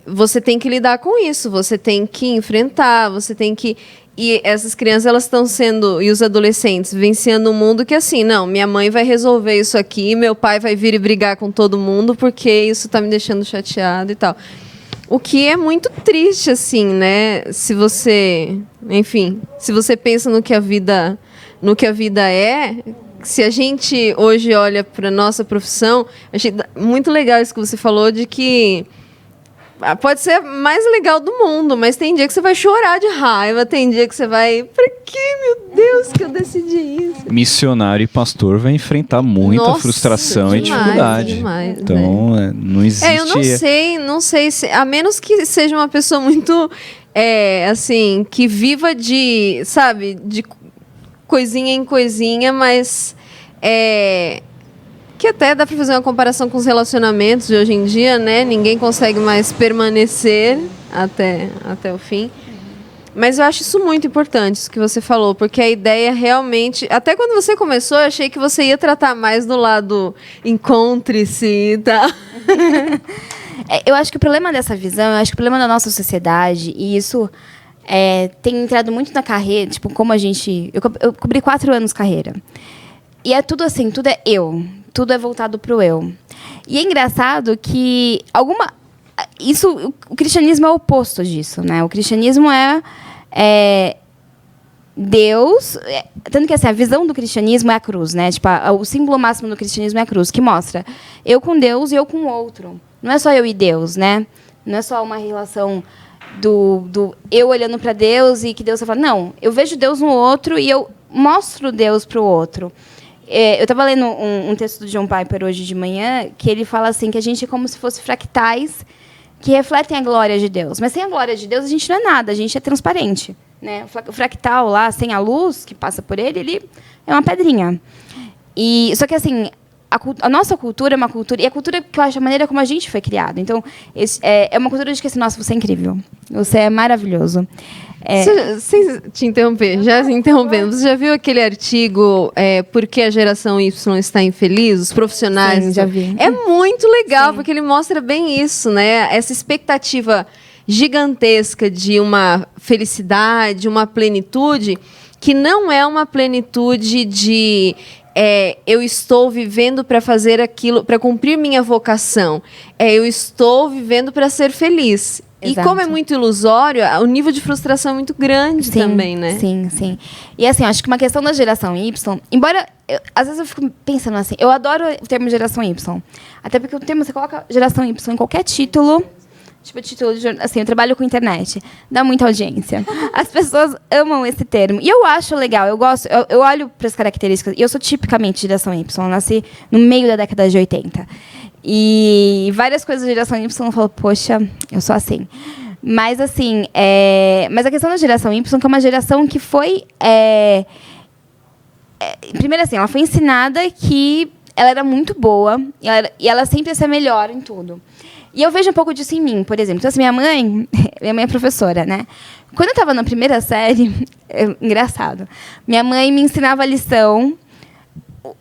você tem que lidar com isso, você tem que enfrentar, você tem que... E essas crianças, elas estão sendo, e os adolescentes, vivenciando um mundo que, assim, não, minha mãe vai resolver isso aqui, meu pai vai vir e brigar com todo mundo porque isso está me deixando chateado e tal. O que é muito triste, assim, né? Se você, enfim, se você pensa no que a vida é, se a gente hoje olha para a nossa profissão, achei muito legal isso que você falou de que pode ser mais legal do mundo, mas tem dia que você vai chorar de raiva, tem dia que você vai... Pra que, meu Deus, que eu decidi isso? Missionário e pastor vai enfrentar muita frustração e dificuldade. Demais, então, não existe... Eu não sei se... A menos que seja uma pessoa muito, assim, que viva de, sabe, de coisinha em coisinha, mas... Que até dá para fazer uma comparação com os relacionamentos de hoje em dia, né? Ninguém consegue mais permanecer até o fim. Mas eu acho isso muito importante, isso que você falou, porque a ideia realmente... Até quando você começou, eu achei que você ia tratar mais do lado encontre-se e tal. Eu acho que o problema dessa visão, eu acho que o problema da nossa sociedade, e isso tem entrado muito na carreira, tipo, como a gente... Eu cobri 4 anos carreira. E é tudo assim, tudo é eu. Tudo é voltado para o eu. E é engraçado que o cristianismo é o oposto disso, né? O cristianismo é Deus, tanto que assim, a visão do cristianismo é a cruz, né? Tipo, o símbolo máximo do cristianismo é a cruz, que mostra eu com Deus e eu com o outro. Não é só eu e Deus, né? Não é só uma relação do eu olhando para Deus e que Deus fala, não, eu vejo Deus no outro e eu mostro Deus para o outro. Eu estava lendo um texto do John Piper hoje de manhã, que ele fala assim, que a gente é como se fosse fractais que refletem a glória de Deus. Mas sem a glória de Deus, a gente não é nada, a gente é transparente, né? O fractal lá, sem a luz que passa por ele é uma pedrinha. Só que, assim, a nossa cultura é uma cultura... E a cultura que eu acho a maneira como a gente foi criado. Então, é uma cultura de que, assim, nossa, você é incrível. Você é maravilhoso. Sem te interromper, já se interrompendo, você já viu aquele artigo Por que a geração Y está infeliz? Os profissionais. Sim, já vi. É muito legal, Sim. porque ele mostra bem isso, né? Essa expectativa gigantesca de uma felicidade, uma plenitude, que não é uma plenitude de... eu estou vivendo para fazer aquilo, para cumprir minha vocação. Eu estou vivendo para ser feliz. Exato. E como é muito ilusório, o nível de frustração é muito grande também, né? Sim, sim. E assim, acho que uma questão da geração Y, embora, às vezes eu fico pensando assim, eu adoro o termo geração Y. Até porque o termo, você coloca geração Y em qualquer título, tipo título de assim, eu trabalho com internet, dá muita audiência. As pessoas amam esse termo. E eu acho legal, eu gosto, eu olho para as características, e eu sou tipicamente geração Y, eu nasci no meio da década de 80. E várias coisas da geração Y eu falo, poxa, eu sou assim. Mas, assim, mas a questão da geração Y, que é uma geração que foi... primeiro, assim, ela foi ensinada que ela era muito boa e ela sempre ia ser melhor em tudo. E eu vejo um pouco disso em mim, por exemplo. Então, assim, minha mãe é professora, né? Quando eu estava na primeira série, engraçado, minha mãe me ensinava a lição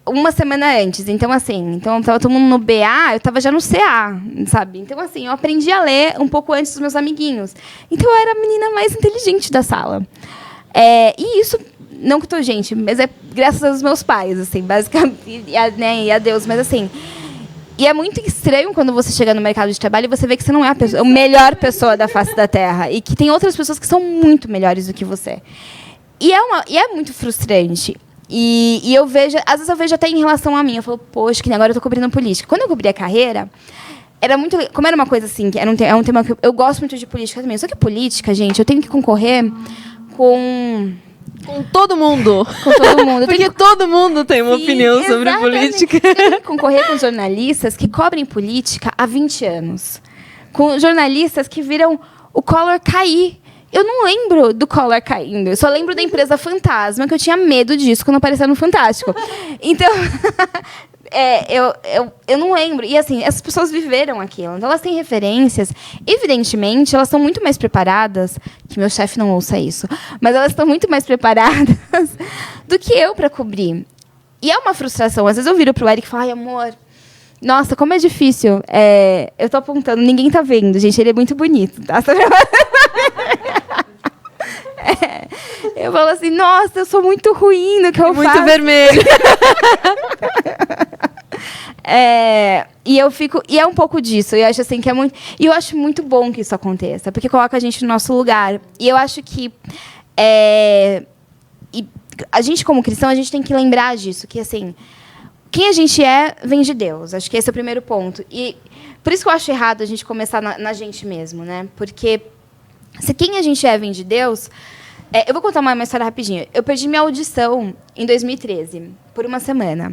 uma semana antes. Então, assim, estava todo mundo no BA, eu estava já no CA, sabe? Então, assim, eu aprendi a ler um pouco antes dos meus amiguinhos. Então, eu era a menina mais inteligente da sala. E isso, não que eu tô, gente, mas é graças aos meus pais, assim, basicamente, e a Deus, mas, assim... E é muito estranho quando você chega no mercado de trabalho e você vê que você não é a melhor pessoa da face da Terra e que tem outras pessoas que são muito melhores do que você. E é muito frustrante. E eu vejo, às vezes eu vejo até em relação a mim, eu falo, poxa, que agora eu estou cobrindo política. Quando eu cobri a carreira, era muito, como era uma coisa assim, que é um tema que eu gosto muito de política também. Só que política, gente, eu tenho que concorrer com todo mundo. Com todo mundo. Porque todo mundo tem uma opinião sobre política. Eu tenho que concorrer com jornalistas que cobrem política há 20 anos. Com jornalistas que viram o Collor cair. Eu não lembro do Collor caindo. Eu só lembro da empresa Fantasma, que eu tinha medo disso quando apareceu no Fantástico. Então, eu não lembro. E, assim, essas pessoas viveram aquilo. Então, elas têm referências. Evidentemente, elas estão muito mais preparadas... Que meu chefe não ouça isso. Mas elas estão muito mais preparadas do que eu para cobrir. E é uma frustração. Às vezes eu viro para o Eric e falo, ai, amor... Nossa, como é difícil. Eu estou apontando, ninguém está vendo, gente. Ele é muito bonito. Tá? Eu falo assim, nossa, eu sou muito ruim no que eu faço. Muito vermelho. E eu fico... E é um pouco disso. Eu acho assim que é muito... E eu acho muito bom que isso aconteça, porque coloca a gente no nosso lugar. E eu acho que... E a gente, como cristão, a gente tem que lembrar disso, que, assim... Quem a gente vem de Deus. Acho que esse é o primeiro ponto. E por isso que eu acho errado a gente começar na gente mesmo, né? Porque se quem a gente vem de Deus... eu vou contar uma história rapidinho. Eu perdi minha audição em 2013, por uma semana.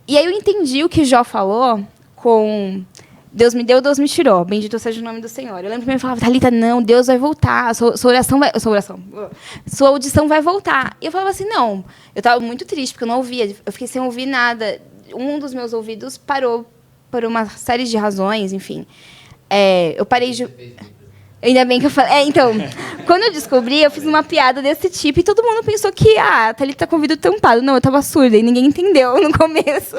E aí eu entendi o que Jó falou com... Deus me deu, Deus me tirou. Bendito seja o nome do Senhor. Eu lembro que ele falava, Thalita, não, Deus vai voltar. Sua audição vai voltar. E eu falava assim, não. Eu estava muito triste, porque eu não ouvia. Eu fiquei sem ouvir nada. Um dos meus ouvidos parou por uma série de razões, enfim. Eu parei de... Ainda bem que eu falei. Então, quando eu descobri, eu fiz uma piada desse tipo e todo mundo pensou que a Thalita tá com o ouvido tampado. Não, eu estava surda e ninguém entendeu no começo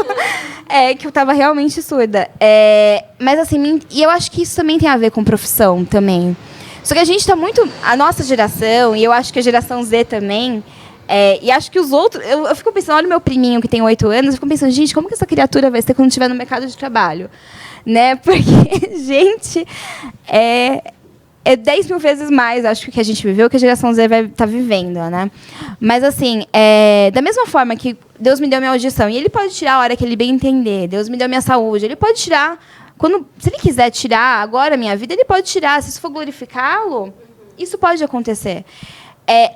que eu estava realmente surda. Mas, assim, e eu acho que isso também tem a ver com profissão também. Só que a gente está muito... A nossa geração, e eu acho que a geração Z também... e acho que os outros... Eu fico pensando, olha o meu priminho que tem 8 anos, eu fico pensando, gente, como que essa criatura vai ser quando estiver no mercado de trabalho? Né? Porque, gente... É 10 mil vezes mais, acho que a gente viveu, que a geração Z vai estar vivendo, né? Mas, assim, da mesma forma que Deus me deu minha audição, e Ele pode tirar a hora que Ele bem entender, Deus me deu minha saúde, Ele pode tirar, se Ele quiser tirar agora a minha vida, Ele pode tirar, se isso for glorificá-lo, isso pode acontecer.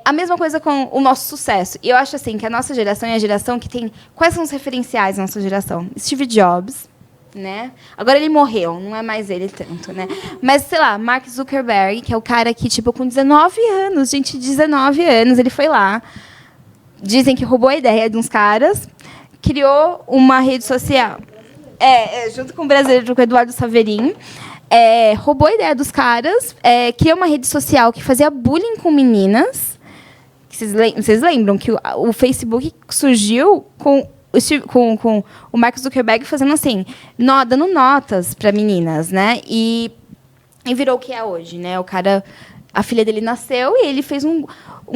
A mesma coisa com o nosso sucesso. E eu acho assim, que a nossa geração é a geração que tem... Quais são os referenciais da nossa geração? Steve Jobs, né? Agora ele morreu, não é mais ele tanto, né? Mas, sei lá, Mark Zuckerberg, que é o cara que, tipo, com 19 anos, gente, 19 anos, ele foi lá, dizem que roubou a ideia de uns caras, criou uma rede social, junto com o brasileiro, com o Eduardo Saverin, roubou a ideia dos caras, criou uma rede social que fazia bullying com meninas. Vocês lembram que o Facebook surgiu com o Mark Zuckerberg fazendo assim, dando notas para meninas, né? E virou o que é hoje, né? O cara, a filha dele nasceu e ele fez um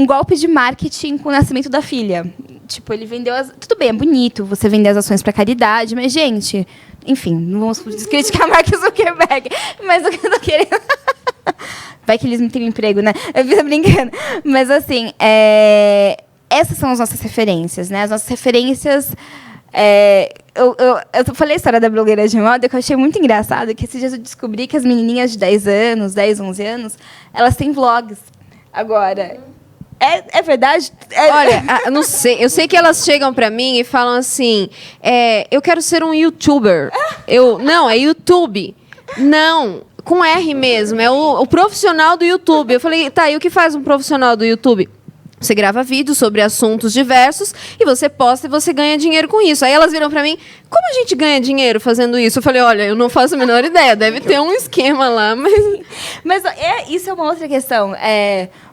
golpe de marketing com o nascimento da filha. Tipo, ele vendeu tudo bem, é bonito você vender as ações para caridade, mas, gente, enfim, não vamos criticar Mark Zuckerberg, mas o que eu tô querendo... Vai que eles não têm emprego, né? Eu fico brincando. Mas, assim, essas são as nossas referências, né? As nossas referências... Eu falei a história da blogueira de moda, que eu achei muito engraçado, que esses dias eu descobri que as menininhas de 10 anos, 10, 11 anos, elas têm vlogs agora. É verdade? Olha, não sei. Eu sei que elas chegam pra mim e falam assim, eu quero ser um youtuber. Não, é YouTube. Não. com R mesmo, é o profissional do YouTube. Eu falei, tá, e o que faz um profissional do YouTube? Você grava vídeos sobre assuntos diversos e você posta e você ganha dinheiro com isso. Aí elas viram pra mim, como a gente ganha dinheiro fazendo isso? Eu falei, olha, eu não faço a menor ideia, deve ter um esquema lá, mas... Mas isso é uma outra questão.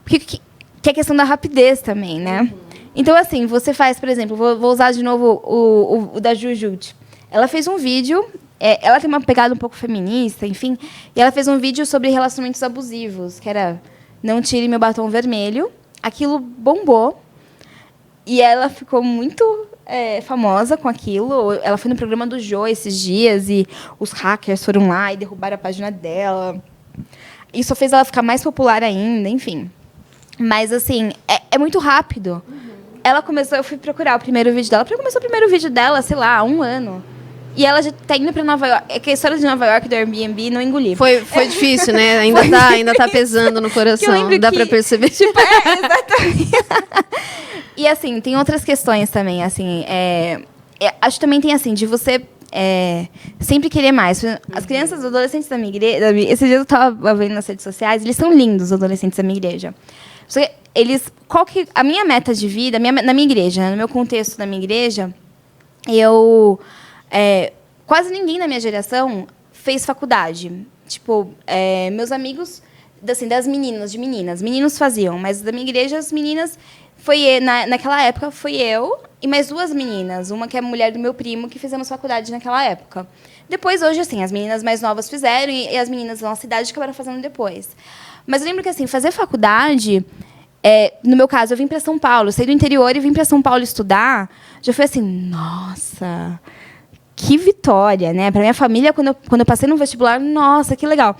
Que é a questão da rapidez também, né? Então, assim, você faz, por exemplo, vou usar de novo o da Jujute. Ela fez um vídeo, ela tem uma pegada um pouco feminista, enfim, e ela fez um vídeo sobre relacionamentos abusivos, que era Não Tire Meu Batom Vermelho. Aquilo bombou e ela ficou muito famosa com aquilo. Ela foi no programa do Jô esses dias e os hackers foram lá e derrubaram a página dela. Isso fez ela ficar mais popular ainda, enfim. Mas, assim, é muito rápido. Ela começou... Eu fui procurar o primeiro vídeo dela. Começou o primeiro vídeo dela, sei lá, há 1 ano. E ela já está indo para Nova York. É que a história de Nova York, do Airbnb, não engoli. Foi difícil, né? Ainda tá pesando no coração. Dá para perceber. Tipo, exatamente. E, assim, tem outras questões também. Assim, acho que também tem, assim, de você sempre querer mais. As crianças, os adolescentes da minha igreja... Esses dias eu estava vendo nas redes sociais. Eles são lindos, os adolescentes da minha igreja. Só que a minha meta de vida, na minha igreja, no meu contexto da minha igreja, quase ninguém na minha geração fez faculdade. Tipo, meus amigos, assim, das meninas, meninos faziam, mas da minha igreja, as meninas, naquela época, foi eu e mais 2 meninas, uma que é a mulher do meu primo, que fizemos faculdade naquela época. Depois, hoje, assim, as meninas mais novas fizeram e as meninas da nossa idade acabaram fazendo depois. Mas eu lembro que, assim, fazer faculdade... no meu caso, eu vim para São Paulo, saí do interior e vim para São Paulo estudar. Já foi assim, nossa... Que vitória, né? Para minha família, quando eu passei no vestibular, nossa, que legal.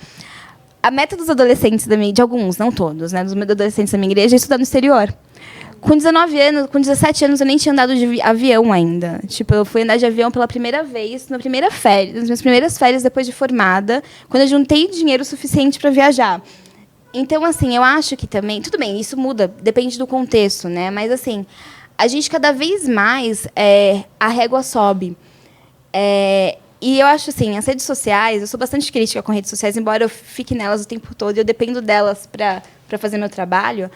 A meta dos adolescentes de alguns, não todos, né? Dos adolescentes da minha igreja é estudar no exterior. Com 19 anos, com 17 anos, eu nem tinha andado de avião ainda. Tipo, eu fui andar de avião pela primeira vez, nas minhas primeiras férias depois de formada, quando eu juntei dinheiro suficiente para viajar. Então, assim, eu acho que também... Tudo bem, isso muda, depende do contexto, né? Mas, assim, a gente cada vez mais... a régua sobe. E eu acho, assim, as redes sociais... Eu sou bastante crítica com redes sociais, embora eu fique nelas o tempo todo, eu dependo delas para fazer meu trabalho.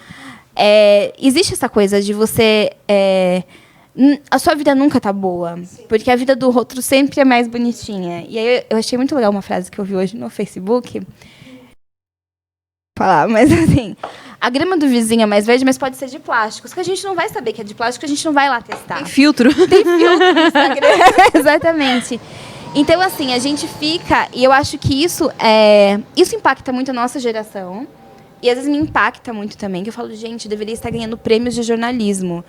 Existe essa coisa de você... a sua vida nunca está boa, porque a vida do outro sempre é mais bonitinha. E aí eu achei muito legal uma frase que eu vi hoje no Facebook... falar, mas assim, a grama do vizinho é mais verde, mas pode ser de plástico. Só que a gente não vai saber que é de plástico, a gente não vai lá testar. Tem filtro. Tem filtro no Instagram. Exatamente. Então, assim, a gente fica... E eu acho que isso impacta muito a nossa geração. E, às vezes, me impacta muito também. Que eu falo, gente, eu deveria estar ganhando prêmios de jornalismo.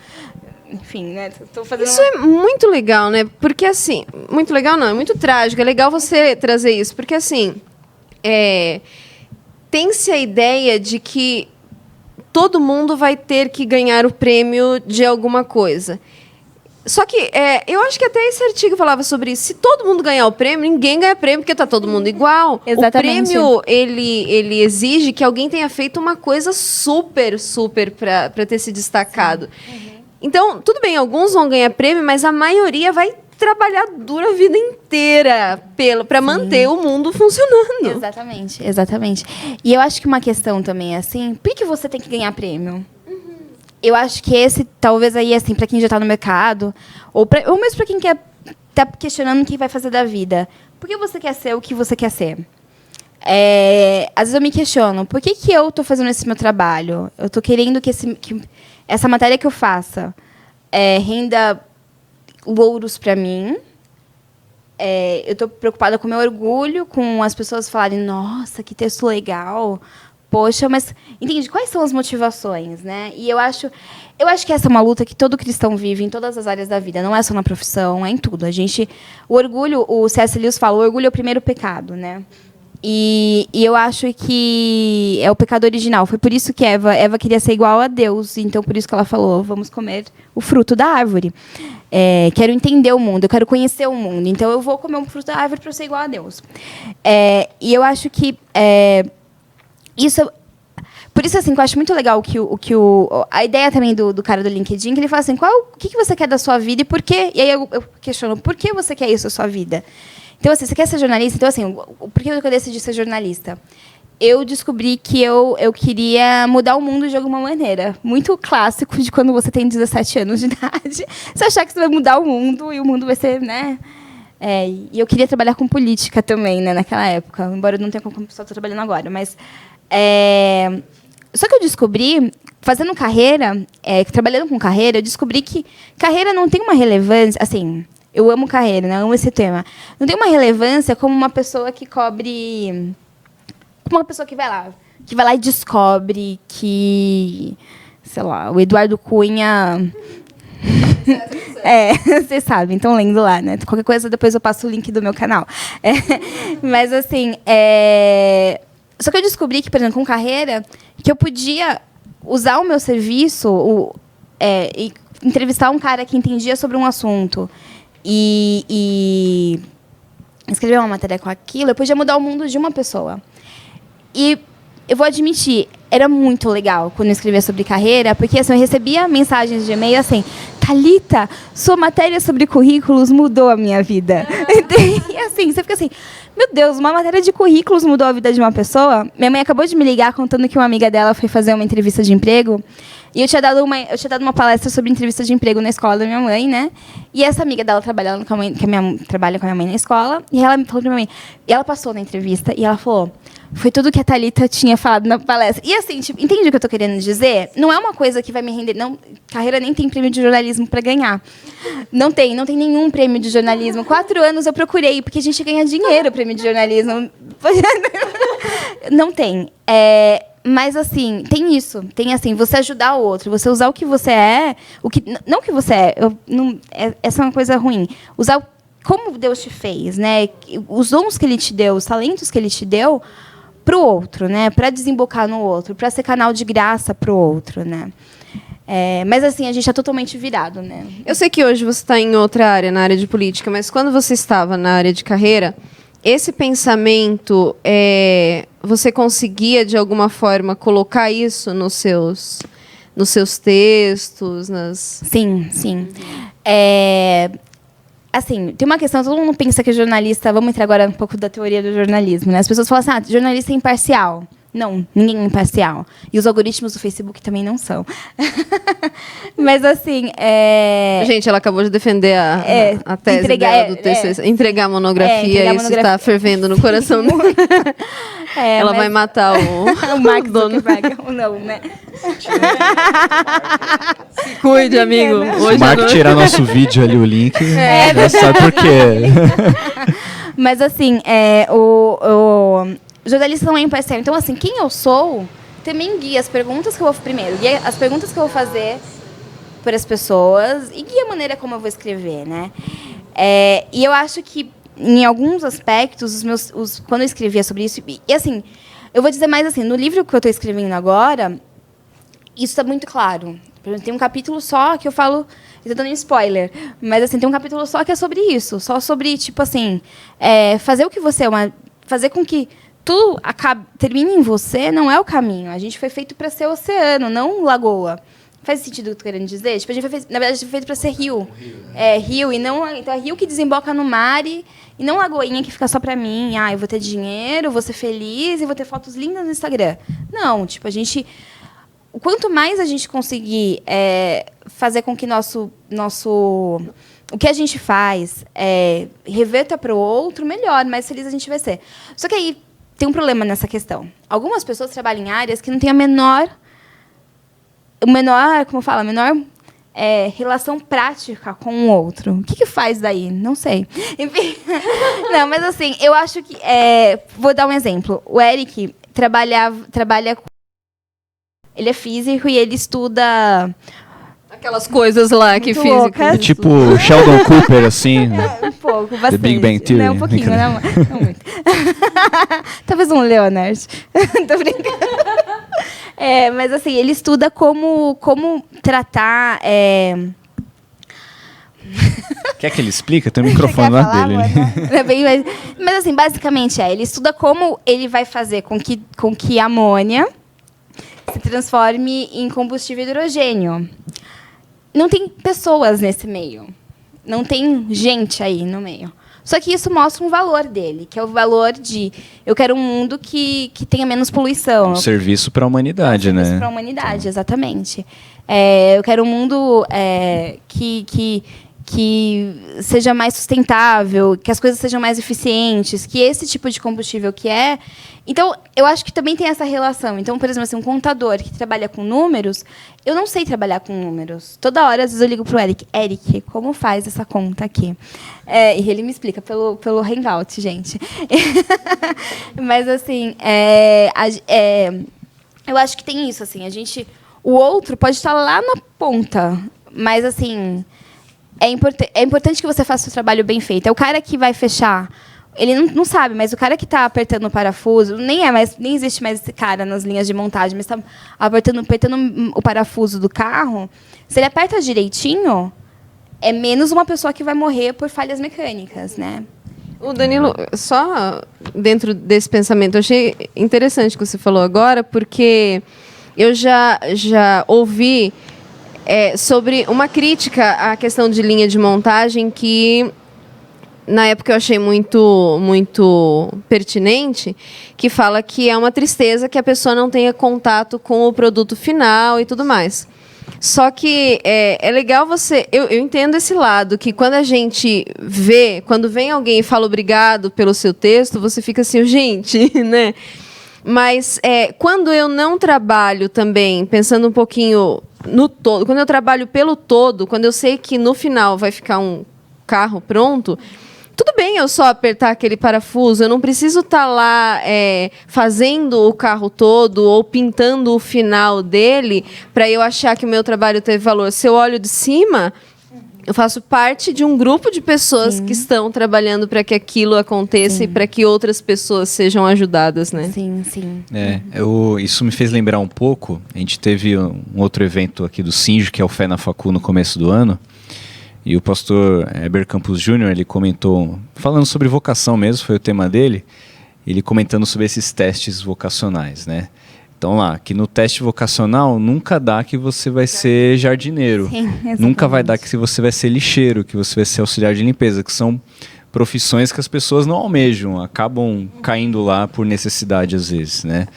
Enfim, né? Tô fazendo isso é muito legal, né? Porque, assim... Muito legal, não. É muito trágico. É legal você trazer isso. Porque, assim... tem-se a ideia de que todo mundo vai ter que ganhar o prêmio de alguma coisa. Só que eu acho que até esse artigo falava sobre isso. Se todo mundo ganhar o prêmio, ninguém ganha prêmio, porque está todo mundo igual. Exatamente. O prêmio, ele exige que alguém tenha feito uma coisa super para ter se destacado. Então, tudo bem, alguns vão ganhar prêmio, mas a maioria vai trabalhar dura a vida inteira para manter o mundo funcionando. Exatamente. E eu acho que uma questão também é assim, por que você tem que ganhar prêmio? Eu acho que esse, talvez aí, assim, para quem já está no mercado, ou mesmo para quem está questionando o que vai fazer da vida, por que você quer ser o que você quer ser? Às vezes eu me questiono, por que eu estou fazendo esse meu trabalho? Eu estou querendo que essa matéria que eu faça renda louros para mim. Eu estou preocupada com o meu orgulho, com as pessoas falarem, nossa, que texto legal. Poxa, mas entende quais são as motivações, né? E eu acho que essa é uma luta que todo cristão vive em todas as áreas da vida, não é só na profissão, é em tudo. O orgulho, o C.S. Lewis fala, o orgulho é o primeiro pecado, né? E eu acho que é o pecado original. Foi por isso que Eva queria ser igual a Deus, então por isso que ela falou, vamos comer o fruto da árvore. Quero entender o mundo, eu quero conhecer o mundo, então eu vou comer um fruto da árvore para eu ser igual a Deus. E eu acho que por isso, assim, que eu acho muito legal a ideia também do cara do LinkedIn, que ele fala assim, o que você quer da sua vida e por quê? E aí eu questiono, por que você quer isso da sua vida? Então, assim, você quer ser jornalista? Então, assim, por que eu decidi ser jornalista? Eu descobri que eu queria mudar o mundo de alguma maneira. Muito clássico de quando você tem 17 anos de idade. Você achar que você vai mudar o mundo e o mundo vai ser, né? E eu queria trabalhar com política também, né, naquela época. Embora eu não tenha como só estou trabalhando agora. Mas, só que eu descobri, fazendo carreira, trabalhando com carreira, eu descobri que carreira não tem uma relevância... Assim, eu amo carreira, né? Eu amo esse tema. Não tem uma relevância como uma pessoa que cobre... Uma pessoa que vai lá e descobre que, sei lá, o Eduardo Cunha... Vocês sabem, estão lendo lá, né? Qualquer coisa, depois eu passo o link do meu canal. Mas, assim, só que eu descobri que, por exemplo, com carreira, que eu podia usar o meu serviço e entrevistar um cara que entendia sobre um assunto e escrever uma matéria com aquilo, eu podia mudar o mundo de uma pessoa. E eu vou admitir, era muito legal quando eu escrevia sobre carreira, porque assim, eu recebia mensagens de e-mail assim, Thalita, sua matéria sobre currículos mudou a minha vida. E assim, você fica assim, meu Deus, uma matéria de currículos mudou a vida de uma pessoa? Minha mãe acabou de me ligar contando que uma amiga dela foi fazer uma entrevista de emprego, e eu tinha dado uma palestra sobre entrevista de emprego na escola da minha mãe, né? E essa amiga dela trabalha com a minha mãe na escola, e ela me falou pra minha mãe, e ela passou na entrevista, e ela falou, foi tudo que a Thalita tinha falado na palestra. E assim, tipo, entende o que eu estou querendo dizer? Não é uma coisa que vai me render... Não, carreira nem tem prêmio de jornalismo para ganhar. Não tem nenhum prêmio de jornalismo. 4 anos eu procurei, porque a gente ganha dinheiro prêmio de jornalismo. Não tem. Mas, assim, tem isso. Tem, assim, você ajudar o outro, você usar o que você é... Não o que você é, essa é uma coisa ruim. Usar como Deus te fez, né? Os dons que Ele te deu, os talentos que Ele te deu... para o outro, né? Para desembocar no outro, para ser canal de graça para o outro, né? Mas assim, a gente está totalmente virado, né? Eu sei que hoje você está em outra área, na área de política, mas quando você estava na área de carreira, esse pensamento, você conseguia, de alguma forma, colocar isso nos seus textos? Sim. Assim, tem uma questão, todo mundo pensa que jornalista... Vamos entrar agora um pouco da teoria do jornalismo, né? As pessoas falam assim, jornalista é imparcial. Não, ninguém é imparcial. E os algoritmos do Facebook também não são. Mas, assim... Gente, ela acabou de defender a tese dela do TCC. Entregar a monografia, isso está fervendo no coração dela. Ela vai matar o Mark Zuckerberg. Não, né? Se cuide, amigo. Se o Mark tirar nosso vídeo ali, o link, já sabe por quê. Mas, assim, o jornalista não é imparcial. Então, assim, quem eu sou também guia as perguntas que eu vou... Primeiro, guia as perguntas que eu vou fazer para as pessoas e guia a maneira como eu vou escrever, né? E eu acho que, em alguns aspectos, quando eu escrevia sobre isso... E, assim, eu vou dizer mais assim, no livro que eu estou escrevendo agora, isso está muito claro. Por exemplo, tem um capítulo só que eu falo... Estou dando um spoiler, mas assim, tem um capítulo só que é sobre isso. Só sobre, tipo assim, fazer o que você é, fazer com que tudo termine em você não é o caminho. A gente foi feito para ser oceano, não lagoa. Faz sentido o que eu estou querendo dizer? Tipo, na verdade, a gente foi feito para ser rio. Rio, e não... Então, é rio que desemboca no mar e não lagoinha que fica só para mim. Eu vou ter dinheiro, vou ser feliz e vou ter fotos lindas no Instagram. Não, tipo, a gente... Quanto mais a gente conseguir fazer com que o que a gente faz reverta para o outro, melhor, mais feliz a gente vai ser. Só que aí tem um problema nessa questão. Algumas pessoas trabalham em áreas que não têm a menor relação prática com o outro. O que faz daí? Não sei. Enfim, não, mas assim, eu acho que... vou dar um exemplo. O Eric trabalha com... Ele é físico e ele estuda... Aquelas coisas lá que físico... loucas. É tipo Sheldon Cooper, assim. Um pouco, bastante. The Big Bang Theory. Não, um pouquinho, não muito. Talvez um Leonard. Tô brincando. Mas assim, ele estuda como tratar... Quer que ele explique? Tem um microfone lá dele. Mas assim, basicamente ele estuda como ele vai fazer com que a amônia se transforme em combustível hidrogênio. Não tem pessoas nesse meio. Não tem gente aí no meio. Só que isso mostra um valor dele, que é o valor de eu quero um mundo que tenha menos poluição. Um serviço para a humanidade, né? Para a humanidade, exatamente. Eu quero um mundo que seja mais sustentável, que as coisas sejam mais eficientes, que esse tipo de combustível que é... Então, eu acho que também tem essa relação. Então, por exemplo, assim, um contador que trabalha com números, eu não sei trabalhar com números. Toda hora, às vezes, eu ligo para o Eric, como faz essa conta aqui? E ele me explica pelo Hangout, gente. Mas, assim, eu acho que tem isso, assim, o outro pode estar lá na ponta, mas, assim... É importante que você faça o seu trabalho bem feito. É o cara que vai fechar. Ele não sabe, mas o cara que está apertando o parafuso, nem existe mais esse cara nas linhas de montagem, mas está apertando o parafuso do carro. Se ele aperta direitinho, é menos uma pessoa que vai morrer por falhas mecânicas, né? O Danilo, só dentro desse pensamento, eu achei interessante o que você falou agora, porque eu já ouvi sobre uma crítica à questão de linha de montagem que, na época, eu achei muito pertinente, que fala que é uma tristeza que a pessoa não tenha contato com o produto final e tudo mais. Só que é legal você... Eu entendo esse lado, que quando a gente quando vem alguém e fala obrigado pelo seu texto, você fica assim, gente, né? Mas quando eu não trabalho também, pensando um pouquinho no todo, quando eu trabalho pelo todo, quando eu sei que no final vai ficar um carro pronto, tudo bem eu só apertar aquele parafuso, eu não preciso estar lá fazendo o carro todo ou pintando o final dele para eu achar que o meu trabalho teve valor. Se eu olho de cima, eu faço parte de um grupo de pessoas que estão trabalhando para que aquilo aconteça e para que outras pessoas sejam ajudadas, né? Sim, sim. Isso me fez lembrar um pouco. A gente teve um outro evento aqui do Sinjo, que é o Fé na Facu, no começo do ano. E o pastor Heber Campos Júnior, ele comentou, falando sobre vocação mesmo, foi o tema dele, ele comentando sobre esses testes vocacionais, né? Então lá, que no teste vocacional nunca dá que você vai ser jardineiro. Sim, nunca vai dar que você vai ser lixeiro, que você vai ser auxiliar de limpeza, que são profissões que as pessoas não almejam, acabam caindo lá por necessidade às vezes, né?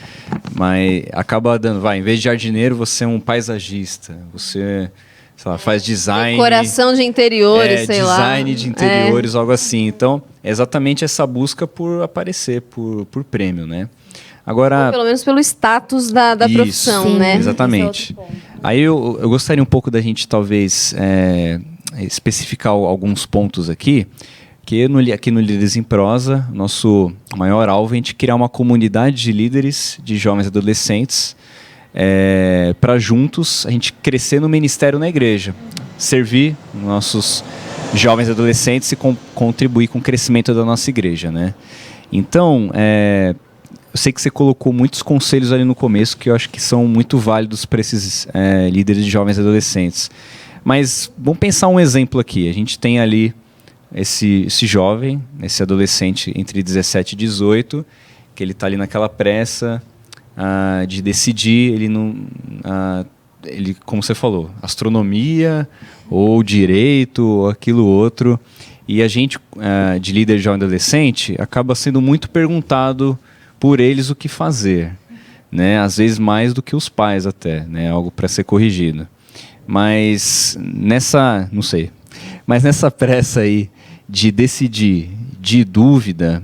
Mas acaba dando, em vez de jardineiro, você é um paisagista, você, sei lá, faz design... Decoração de interiores, sei lá. Design de interiores, algo assim. Então, é exatamente essa busca por aparecer, por prêmio, né? Agora, ou pelo menos pelo status da profissão, sim, né? Exatamente. Aí eu gostaria um pouco da gente, talvez, especificar alguns pontos aqui, que aqui no Líderes em Prosa, nosso maior alvo é a gente criar uma comunidade de líderes, de jovens e adolescentes, para juntos a gente crescer no ministério na igreja, servir nossos jovens e adolescentes e contribuir com o crescimento da nossa igreja, né? Então, eu sei que você colocou muitos conselhos ali no começo que eu acho que são muito válidos para esses líderes de jovens e adolescentes. Mas vamos pensar um exemplo aqui. A gente tem ali esse jovem, esse adolescente entre 17 e 18, que ele está ali naquela pressa de decidir, ele, como você falou, astronomia ou direito ou aquilo outro. E a gente, de líder de jovem e adolescente, acaba sendo muito perguntado por eles o que fazer, né? Às vezes mais do que os pais até, né? Algo para ser corrigido. Mas nessa pressa aí de decidir, de dúvida,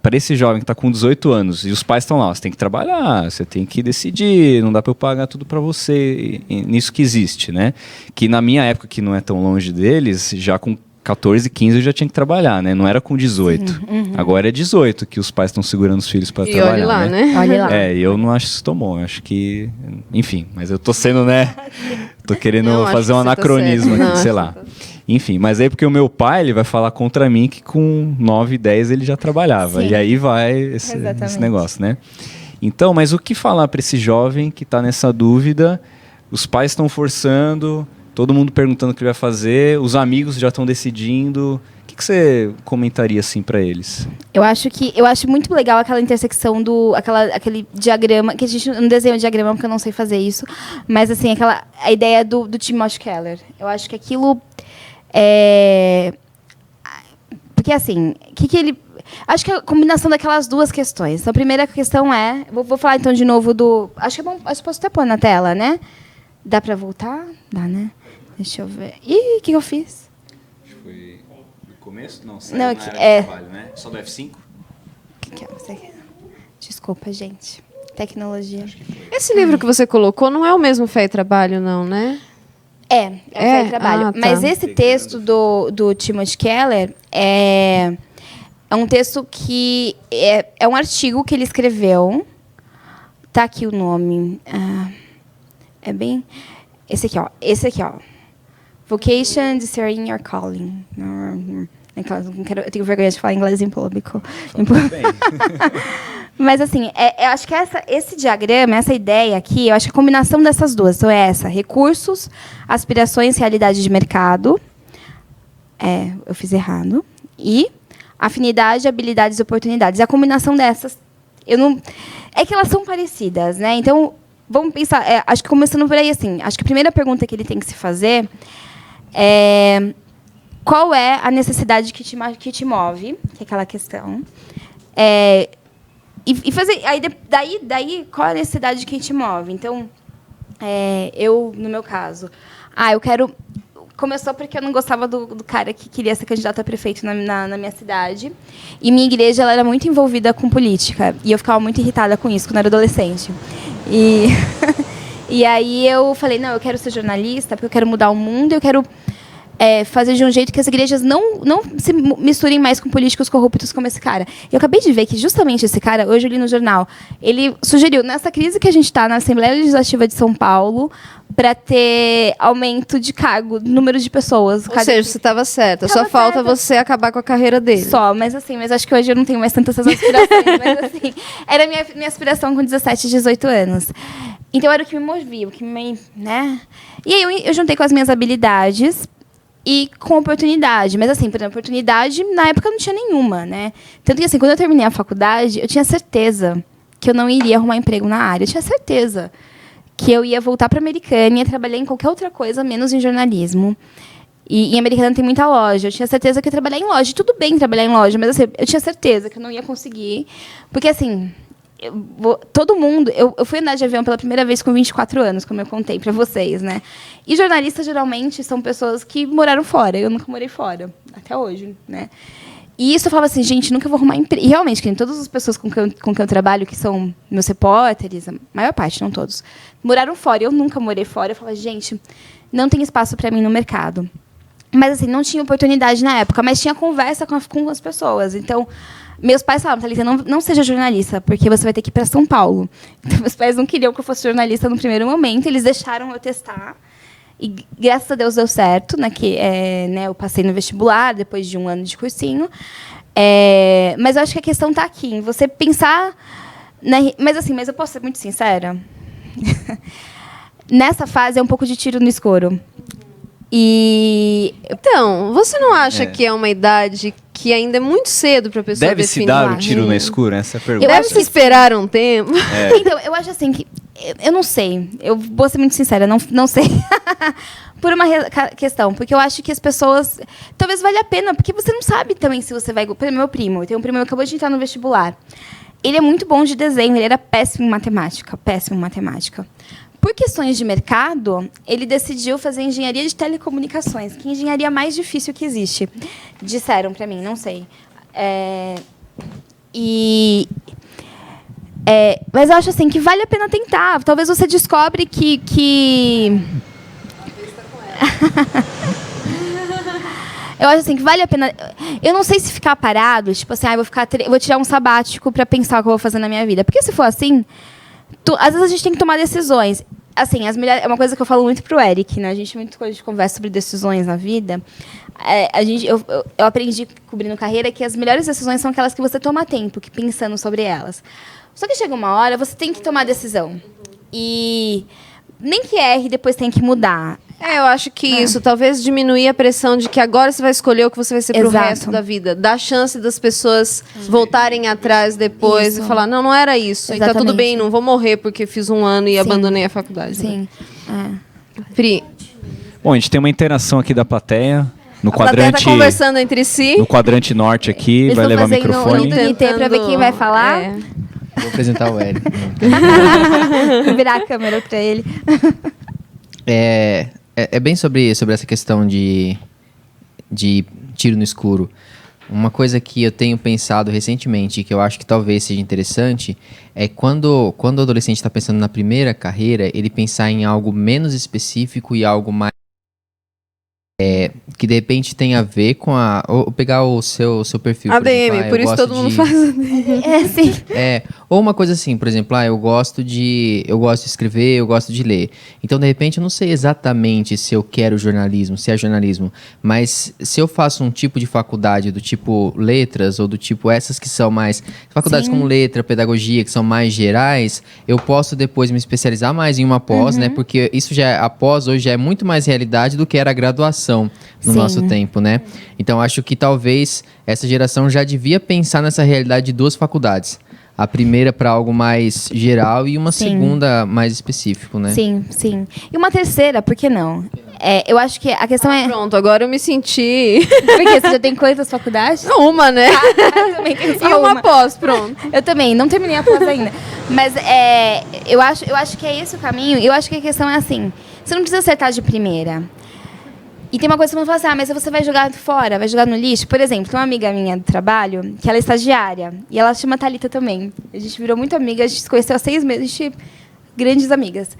para esse jovem que está com 18 anos e os pais estão lá, você tem que trabalhar, você tem que decidir, não dá para eu pagar tudo para você, nisso que existe, né? Que na minha época, que não é tão longe deles, já com 14, 15 eu já tinha que trabalhar, né? Não era com 18. Agora é 18 que os pais estão segurando os filhos para trabalhar, olha lá, né? Olha lá. E eu não acho isso tão bom. Eu acho que... Enfim, mas eu tô sendo, né? Tô querendo Não, acho fazer que um você tá anacronismo certo. aqui, Não, sei acho lá. que tá Enfim, mas aí porque o meu pai, ele vai falar contra mim que com 9, 10 ele já trabalhava. Sim. E aí vai esse negócio, né? Então, mas o que falar para esse jovem que tá nessa dúvida? Os pais estão forçando... Todo mundo perguntando o que vai fazer, os amigos já estão decidindo. O que você comentaria assim para eles? Eu acho muito legal aquela intersecção aquele diagrama, que a gente não desenha o diagrama porque eu não sei fazer isso, mas assim, a ideia do Timothy Keller. Eu acho que aquilo Porque, assim, que ele... Acho que é a combinação daquelas duas questões. Então, a primeira questão é... Vou falar, então, de novo do... Acho que é bom... Acho que posso até pôr na tela, né? Dá para voltar? Dá, né? Deixa eu ver. Ih, o que eu fiz? Acho que foi no começo? Não, Não, na aqui, área de trabalho, né? Só do F5? Desculpa, gente. Tecnologia. Esse livro que você colocou não é o mesmo Fé e Trabalho, não, né? É trabalho. Ah, tá. Mas esse texto do Timothy Keller é um texto que é um artigo que ele escreveu. Tá aqui o nome. É bem... Esse aqui, ó. Vocation, Discerning Your Calling. Eu tenho vergonha de falar inglês em público. Mas, assim, eu acho que esse diagrama, essa ideia aqui, eu acho que a combinação dessas duas. Então, é essa. Recursos, aspirações, realidade de mercado. Eu fiz errado. E afinidade, habilidades e oportunidades. A combinação dessas, é que elas são parecidas, né? Então, vamos pensar... acho que começando por aí, assim, acho que a primeira pergunta que ele tem que se fazer é... Qual é a necessidade que te move? Que é aquela questão. E fazer... Aí, daí, qual é a necessidade que te move? Então, eu, no meu caso... eu quero... Começou porque eu não gostava do cara que queria ser candidato a prefeito na minha cidade. E minha igreja ela era muito envolvida com política. E eu ficava muito irritada com isso quando eu era adolescente. E aí eu falei, não, eu quero ser jornalista porque eu quero mudar o mundo, eu quero... fazer de um jeito que as igrejas não se misturem mais com políticos corruptos como esse cara. Eu acabei de ver que justamente esse cara, hoje eu li no jornal, ele sugeriu, nessa crise que a gente está na Assembleia Legislativa de São Paulo, para ter aumento de cargo, número de pessoas. Ou seja, você estava certa. Só falta você acabar com a carreira dele. Mas acho que hoje eu não tenho mais tantas essas aspirações. Mas, assim, era a minha aspiração com 17, 18 anos. Então, era o que me movia, o que me... né? E aí eu juntei com as minhas habilidades e com oportunidade. Mas, assim, por exemplo, oportunidade, na época, eu não tinha nenhuma, né? Tanto que, assim, quando eu terminei a faculdade, eu tinha certeza que eu não iria arrumar emprego na área. Eu tinha certeza que eu ia voltar para a Americana e ia trabalhar em qualquer outra coisa, menos em jornalismo. E em Americana tem muita loja. Eu tinha certeza que ia trabalhar em loja. E tudo bem trabalhar em loja, mas assim, eu tinha certeza que eu não ia conseguir. Porque, assim, todo mundo... Eu fui andar de avião pela primeira vez com 24 anos, como eu contei para vocês, né? E jornalistas, geralmente, são pessoas que moraram fora. Eu nunca morei fora, até hoje, né? E isso eu falava assim, gente, nunca vou arrumar emprego. E realmente, todas as pessoas com quem eu trabalho, que são meus repórteres, a maior parte, não todos, moraram fora. Eu nunca morei fora. Eu falava, gente, não tem espaço para mim no mercado. Mas, assim, não tinha oportunidade na época, mas tinha conversa com as pessoas. Então, meus pais falavam, Thalita, não seja jornalista, porque você vai ter que ir para São Paulo. Então, meus pais não queriam que eu fosse jornalista no primeiro momento. Eles deixaram eu testar. E, graças a Deus, deu certo. Né, eu passei no vestibular, depois de um ano de cursinho. Mas eu acho que a questão está aqui, em você pensar... Mas eu posso ser muito sincera? Nessa fase, é um pouco de tiro no escuro. Então, você não acha que é uma idade que ainda é muito cedo para a pessoa Deve definir? se dar o tiro no escuro? Essa é a pergunta. Deve se esperar um tempo? Então, eu acho assim que... Eu não sei. Eu vou ser muito sincera, não sei. Por uma questão. Porque eu acho que as pessoas... Talvez valha a pena, porque você não sabe também se você vai... Por exemplo, meu primo. Eu tenho um primo que acabou de entrar no vestibular. Ele é muito bom de desenho, ele era péssimo em matemática. Péssimo em matemática. Por questões de mercado, ele decidiu fazer engenharia de telecomunicações, que é a engenharia mais difícil que existe. Disseram para mim, não sei. Mas eu acho assim que vale a pena tentar. Talvez você descobre que... Eu acho assim que vale a pena. Eu não sei se ficar parado, tipo assim, vou tirar um sabático para pensar o que eu vou fazer na minha vida. Porque se for assim, às vezes a gente tem que tomar decisões. Assim, é uma coisa que eu falo muito pro Eric, né? A gente conversa sobre decisões na vida. Eu aprendi cobrindo carreira que as melhores decisões são aquelas que você toma tempo, que pensando sobre elas. Só que chega uma hora, você tem que tomar decisão. E nem que erre, depois tem que mudar. Eu acho que isso talvez diminuir a pressão de que agora você vai escolher o que você vai ser pro resto da vida. Dá chance das pessoas voltarem atrás depois e falar, não era isso. Exatamente. E tá tudo bem, não vou morrer porque fiz um ano e abandonei a faculdade. Sim. Pri. Bom, a gente tem uma interação aqui da plateia. no A plateia quadrante, tá conversando entre si. no quadrante norte aqui, Eles vai estão levar fazendo microfone. um comitê pra ver quem vai falar. É. Vou apresentar o Eric. Vou virar a câmera pra ele. É bem sobre essa questão de tiro no escuro. Uma coisa que eu tenho pensado recentemente, que eu acho que talvez seja interessante, é quando o adolescente está pensando na primeira carreira, ele pensar em algo menos específico e algo mais que de repente tem a ver com ou pegar o seu perfil. ADM, exemplo, por eu isso gosto todo mundo de- faz ADM. Sim. Ou uma coisa assim, por exemplo, eu gosto de escrever, eu gosto de ler. Então, de repente, eu não sei exatamente se eu quero jornalismo, se é jornalismo, mas se eu faço um tipo de faculdade do tipo letras ou do tipo essas que são mais faculdades Sim. como letra, pedagogia, que são mais gerais, eu posso depois me especializar mais em uma pós, né? Porque isso a pós hoje já é muito mais realidade do que era a graduação no Sim. nosso tempo, né? Então, acho que talvez essa geração já devia pensar nessa realidade de duas faculdades. A primeira para algo mais geral e uma Sim. segunda mais específico, né? Sim, sim. E uma terceira, por que não? Eu acho que a questão é... Pronto, agora eu me senti... Porque você já tem quantas faculdades? Uma, né? Eu também tenho só E uma pós, pronto. Eu também, não terminei a pós ainda. Mas eu acho que é esse o caminho. Eu acho que a questão é assim, você não precisa acertar de primeira. E tem uma coisa que você fala assim, mas você vai jogar fora, vai jogar no lixo. Por exemplo, tem uma amiga minha do trabalho, que ela é estagiária, e ela chama Thalita também. A gente virou muito amiga, a gente se conheceu há 6 meses, a gente grandes amigas.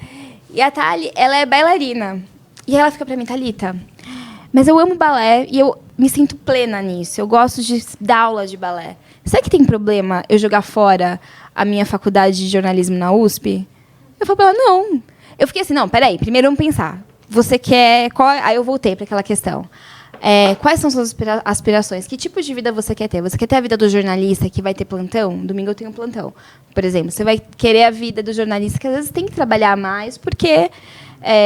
E a Thali, ela é bailarina. E ela fica pra mim, Thalita, mas eu amo balé e eu me sinto plena nisso. Eu gosto de dar aula de balé. Será que tem problema eu jogar fora a minha faculdade de jornalismo na USP? Eu falo pra ela, não. Eu fiquei assim, não, peraí, primeiro vamos pensar. Você quer... Aí eu voltei para aquela questão. Quais são suas aspirações? Que tipo de vida você quer ter? Você quer ter a vida do jornalista que vai ter plantão? Domingo eu tenho plantão, por exemplo. Você vai querer a vida do jornalista que às vezes tem que trabalhar mais, porque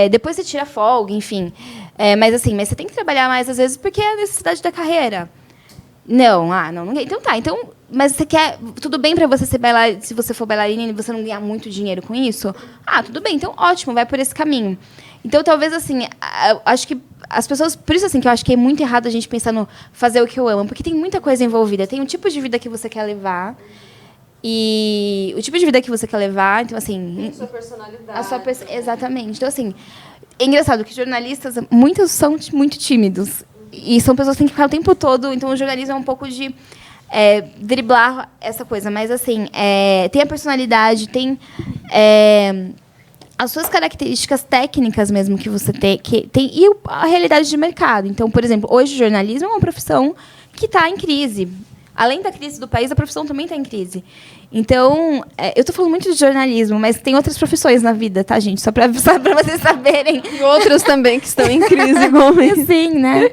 depois você tira folga, enfim. Mas você tem que trabalhar mais às vezes porque é a necessidade da carreira. Não, não quer. Então tá. Então, mas você quer... Tudo bem para você ser bailarina, se você for bailarina e você não ganhar muito dinheiro com isso? Tudo bem. Então, ótimo, vai por esse caminho. Então, talvez, assim, acho que as pessoas... Por isso, assim, que eu acho que é muito errado a gente pensar no fazer o que eu amo. Porque tem muita coisa envolvida. Tem um tipo de vida que você quer levar. E o tipo de vida que você quer levar... Então, assim... Sua personalidade. Exatamente. Então, assim... É engraçado que jornalistas, muitos são muito tímidos. E são pessoas que têm que ficar o tempo todo. Então, o jornalismo é um pouco de driblar essa coisa. Mas, assim, tem a personalidade, tem... as suas características técnicas mesmo que você tem e a realidade de mercado. Então, por exemplo, hoje o jornalismo é uma profissão que está em crise. Além da crise do país, a profissão também está em crise. Então, eu estou falando muito de jornalismo, mas tem outras profissões na vida, tá, gente? Só para vocês saberem. E outros também que estão em crise igualmente. Sim, né?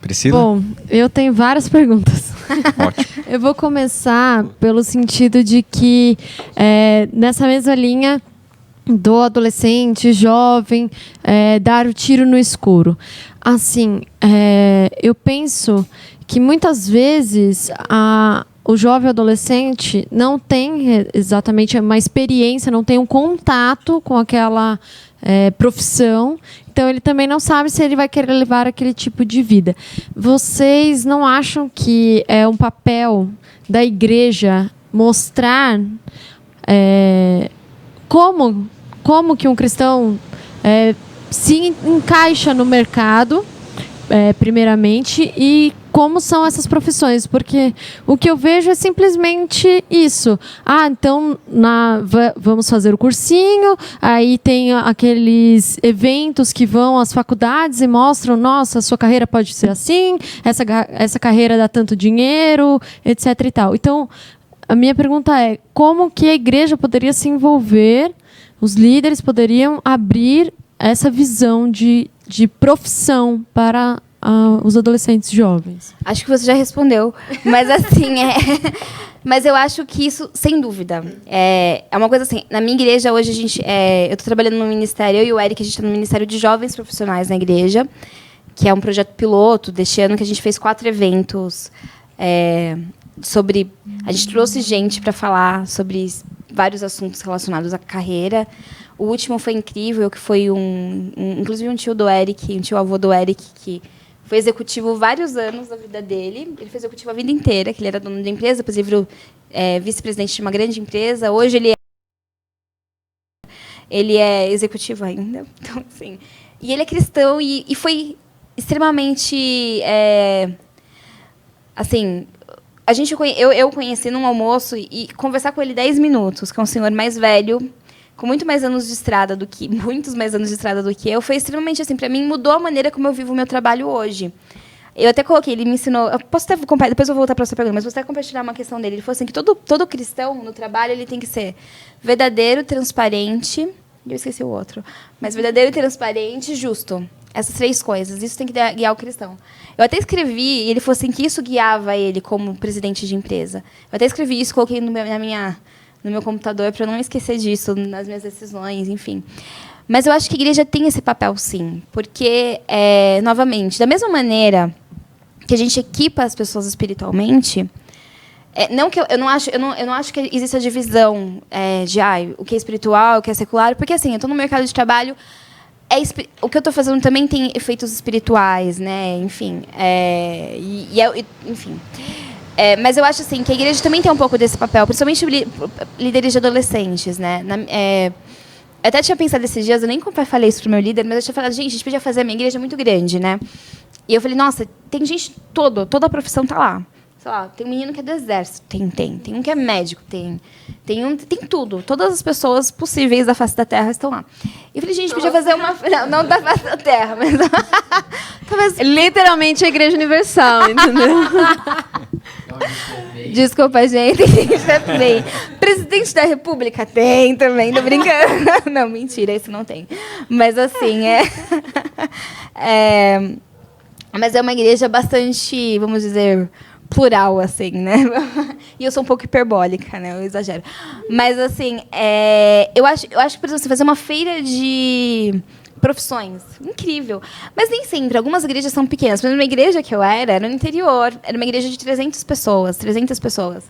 Priscila? Bom, eu tenho várias perguntas. Ótimo. Eu vou começar pelo sentido de que, nessa mesma linha do adolescente, jovem, dar o tiro no escuro. Assim, eu penso que muitas vezes o jovem adolescente não tem exatamente uma experiência, não tem um contato com aquela profissão, então ele também não sabe se ele vai querer levar aquele tipo de vida. Vocês não acham que é um papel da igreja mostrar como que um cristão se encaixa no mercado, primeiramente, e como são essas profissões? Porque o que eu vejo é simplesmente isso. Então vamos fazer o cursinho, aí tem aqueles eventos que vão às faculdades e mostram, nossa, a sua carreira pode ser assim, essa carreira dá tanto dinheiro, etc. e tal. Então, a minha pergunta é, como que a igreja poderia se envolver, os líderes poderiam abrir essa visão de profissão para os adolescentes jovens? Acho que você já respondeu. Mas, assim, mas eu acho que isso, sem dúvida, é uma coisa assim. Na minha igreja, hoje, eu estou trabalhando no ministério, eu e o Eric, a gente está no Ministério de Jovens Profissionais na igreja, que é um projeto piloto deste ano, que a gente fez 4 eventos sobre... A gente trouxe gente para falar sobre vários assuntos relacionados à carreira. O último foi incrível, que foi inclusive um tio do Eric, um tio-avô do Eric, que foi executivo vários anos da vida dele. Ele foi executivo a vida inteira, que ele era dono da empresa, depois ele virou vice-presidente de uma grande empresa. Hoje ele é executivo ainda. Então, assim, e ele é cristão e foi extremamente... assim, eu conheci num almoço e conversar com ele 10 minutos, que é um senhor mais velho, com muito mais anos de estrada do que muitos mais anos de estrada do que eu, foi extremamente assim, para mim mudou a maneira como eu vivo o meu trabalho hoje. Eu até coloquei, ele me ensinou, eu posso até depois eu vou voltar para a sua pergunta, mas posso até compartilhar uma questão dele. Ele falou assim que todo cristão no trabalho ele tem que ser verdadeiro, transparente, eu esqueci o outro, mas verdadeiro, transparente e justo. Essas 3 coisas, isso tem que guiar o cristão. Eu até escrevi, e ele falou assim que isso guiava ele como presidente de empresa. Eu até escrevi isso, coloquei no meu computador para não esquecer disso nas minhas decisões, enfim. Mas eu acho que a igreja tem esse papel, sim, porque, novamente, da mesma maneira que a gente equipa as pessoas espiritualmente, não que eu não acho que exista divisão de o que é espiritual, o que é secular, porque assim, eu estou no mercado de trabalho, o que eu estou fazendo também tem efeitos espirituais, né? Enfim, enfim. Mas eu acho assim que a igreja também tem um pouco desse papel, principalmente líderes de adolescentes, né? Eu até tinha pensado esses dias, eu nem falei isso pro meu líder, mas eu tinha falado, gente, a gente podia fazer, a minha igreja é muito grande, né? E eu falei, nossa, tem gente toda a profissão tá lá. Sei lá, tem um menino que é do exército, tem um que é médico, tem tudo. Todas as pessoas possíveis da face da Terra estão lá. E eu falei, gente, podia fazer uma... Não da face da Terra, mas... talvez... Literalmente a Igreja Universal, entendeu? Desculpa, gente. Bem. Presidente da República tem também, tô brincando. Não, mentira, isso não tem. Mas, assim, mas é uma igreja bastante, vamos dizer... plural, assim, né? E eu sou um pouco hiperbólica, né? Eu exagero. Mas, assim, eu acho que, por exemplo, você fazer uma feira de profissões, incrível. Mas nem sempre. Algumas igrejas são pequenas. Por exemplo, uma igreja que eu era no interior. Era uma igreja de 300 pessoas. 300 pessoas.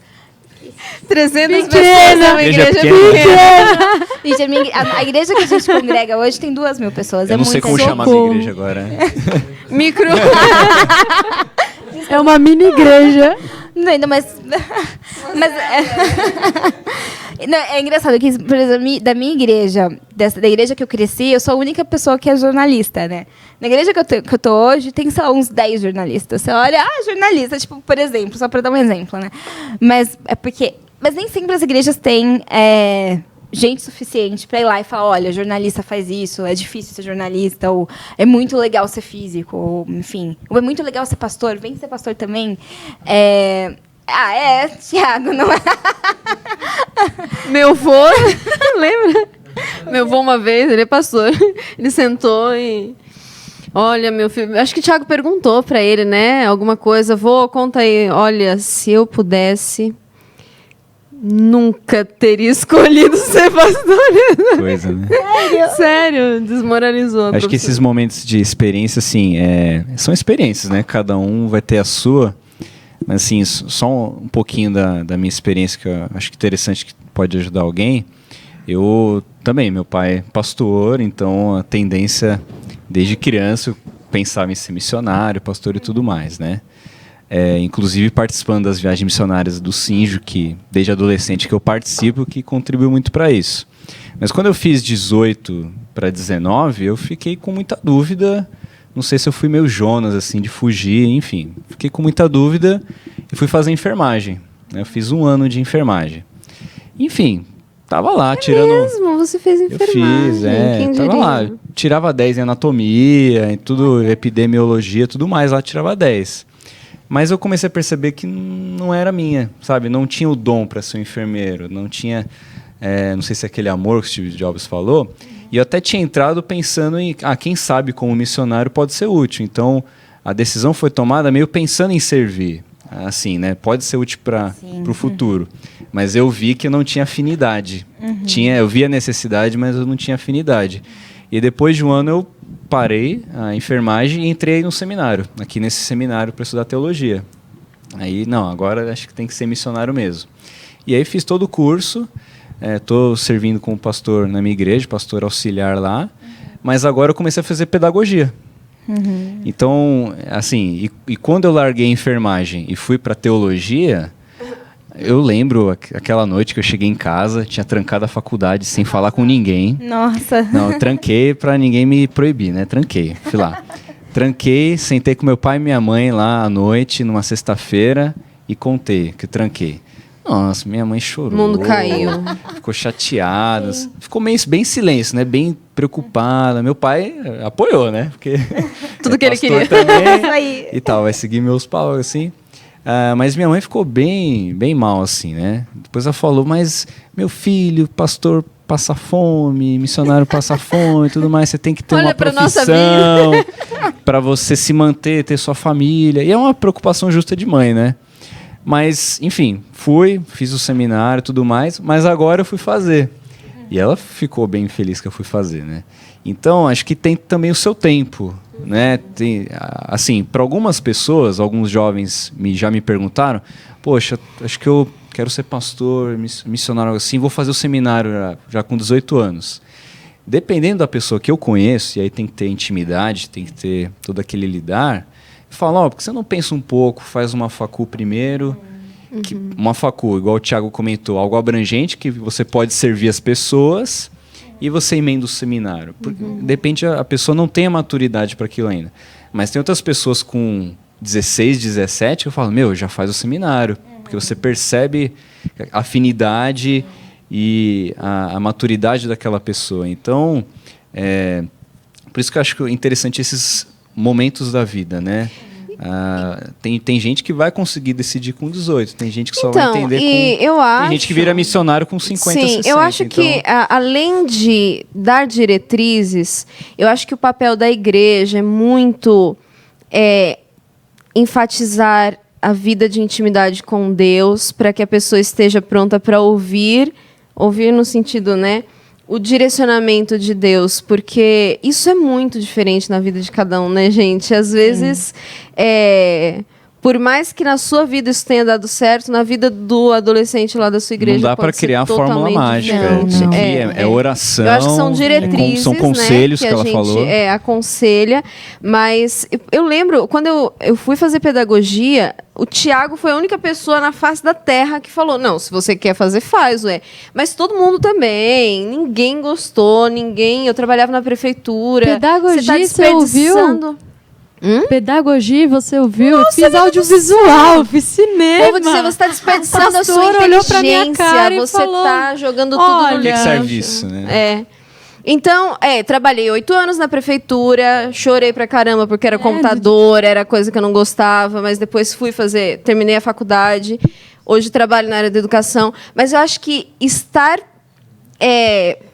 300 pessoas, uma igreja pequena. Gente, a igreja que a gente congrega hoje tem 2.000 pessoas. Eu não sei como chamar a minha igreja agora. Micro. É uma mini igreja. Não, mas não, é engraçado que, por exemplo, da minha igreja, da igreja que eu cresci, eu sou a única pessoa que é jornalista, né? Na igreja que eu tô hoje, tem, sei lá, uns 10 jornalistas. Você olha, jornalista, tipo, por exemplo, só para dar um exemplo, né? Mas nem sempre as igrejas têm gente suficiente para ir lá e falar, olha, jornalista faz isso, é difícil ser jornalista, ou é muito legal ser físico, ou, enfim, ou é muito legal ser pastor, vem ser pastor também. Tiago, não é? Meu vô, lembra? Meu vô uma vez, ele é pastor, ele sentou e... Olha, meu filho, acho que o Tiago perguntou para ele, né, alguma coisa, vô, conta aí, olha, se eu pudesse... Nunca teria escolhido ser pastor. Coisa, né? Sério, desmoralizou. Acho que esses momentos de experiência, assim, são experiências, né? Cada um vai ter a sua. Mas, assim, só um pouquinho da minha experiência, que eu acho que interessante, que pode ajudar alguém. Eu também, meu pai é pastor, então a tendência, desde criança, eu pensava em ser missionário, pastor e tudo mais, né? Inclusive participando das viagens missionárias do Sinjo, que desde adolescente que eu participo, que contribuiu muito para isso. Mas quando eu fiz 18 para 19, eu fiquei com muita dúvida, não sei se eu fui meio Jonas, assim, de fugir, enfim. Fiquei com muita dúvida e fui fazer enfermagem, né? Eu fiz 1 ano de enfermagem. Enfim, tava lá tirando... mesmo? Você fez enfermagem? Eu fiz, tava lá. Tirava 10 em anatomia, em tudo, epidemiologia, tudo mais, lá tirava 10. Mas eu comecei a perceber que não era minha, sabe? Não tinha o dom para ser um enfermeiro, não tinha, não sei se é aquele amor que o Steve Jobs falou. E eu até tinha entrado pensando em, quem sabe como missionário pode ser útil. Então, a decisão foi tomada meio pensando em servir, assim, né? Pode ser útil para o futuro. Mas eu vi que eu não tinha afinidade. Eu vi a necessidade, mas eu não tinha afinidade. E depois de 1 ano eu parei a enfermagem e entrei no seminário, aqui nesse seminário para estudar teologia. Aí, não, agora acho que tem que ser missionário mesmo. E aí fiz todo o curso, estou servindo como pastor na minha igreja, pastor auxiliar lá, mas agora eu comecei a fazer pedagogia. Então, assim, e quando eu larguei a enfermagem e fui para teologia, eu lembro aquela noite que eu cheguei em casa, tinha trancado a faculdade sem falar com ninguém. Nossa. Não, eu tranquei para ninguém me proibir, né? Tranquei, fui lá. Tranquei, sentei com meu pai e minha mãe lá à noite, numa sexta-feira, e contei que eu tranquei. Nossa, minha mãe chorou. O mundo caiu. Ficou chateada. Ficou meio bem em silêncio, né? Bem preocupada. Meu pai apoiou, né? Porque Tudo que ele pastor queria. também, Isso aí. e tal, vai seguir meus paus, assim. Mas minha mãe ficou bem mal, assim, né? Depois ela falou, mas meu filho, pastor passa fome, missionário passa fome e tudo mais, você tem que ter uma profissão para você se manter, ter sua família. E é uma preocupação justa de mãe, né? Mas, enfim, fiz o seminário e tudo mais, mas agora eu fui fazer. E ela ficou bem feliz que eu fui fazer, né? Então, acho que tem também o seu tempo, né? Tem, assim, para algumas pessoas, alguns jovens já me perguntaram, poxa, acho que eu quero ser pastor, missionário assim, vou fazer o seminário já com 18 anos. Dependendo da pessoa que eu conheço, e aí tem que ter intimidade, tem que ter todo aquele lidar, fala, porque você não pensa um pouco, faz uma facul primeiro, uma facul, igual o Thiago comentou, algo abrangente, que você pode servir as pessoas e você emenda o seminário. Depende, a pessoa não tem a maturidade para aquilo ainda. Mas tem outras pessoas com 16, 17, que eu falo, já faz o seminário, porque você percebe a afinidade e a maturidade daquela pessoa. Então, por isso que eu acho interessante esses momentos da vida, né? Tem gente que vai conseguir decidir com 18, tem gente que só vai entender tem gente que vira missionário com 50, sim, 60. Eu acho que, além de dar diretrizes, eu acho que o papel da igreja é muito enfatizar a vida de intimidade com Deus, para que a pessoa esteja pronta para ouvir no sentido, né? O direcionamento de Deus, porque isso é muito diferente na vida de cada um, né, gente? Às vezes, por mais que na sua vida isso tenha dado certo, na vida do adolescente lá da sua igreja não dá para criar a fórmula mágica. É oração. Eu acho que são diretrizes, são conselhos, né, que ela falou. Aconselha, mas eu lembro, quando eu fui fazer pedagogia, o Tiago foi a única pessoa na face da terra que falou, não, se você quer fazer, faz, ué. Mas todo mundo também, ninguém gostou, eu trabalhava na prefeitura. Pedagogia, você ouviu? Pedagogia, você ouviu? Nossa, fiz audiovisual, fiz cinema. Vou dizer, você está desperdiçando a sua olhou pra minha inteligência, cara e você falou, está jogando tudo no Para que lixo. serve isso, né? Então, trabalhei 8 anos na prefeitura, chorei pra caramba porque era computador, era coisa que eu não gostava, mas depois terminei a faculdade, hoje trabalho na área da educação, mas eu acho que estar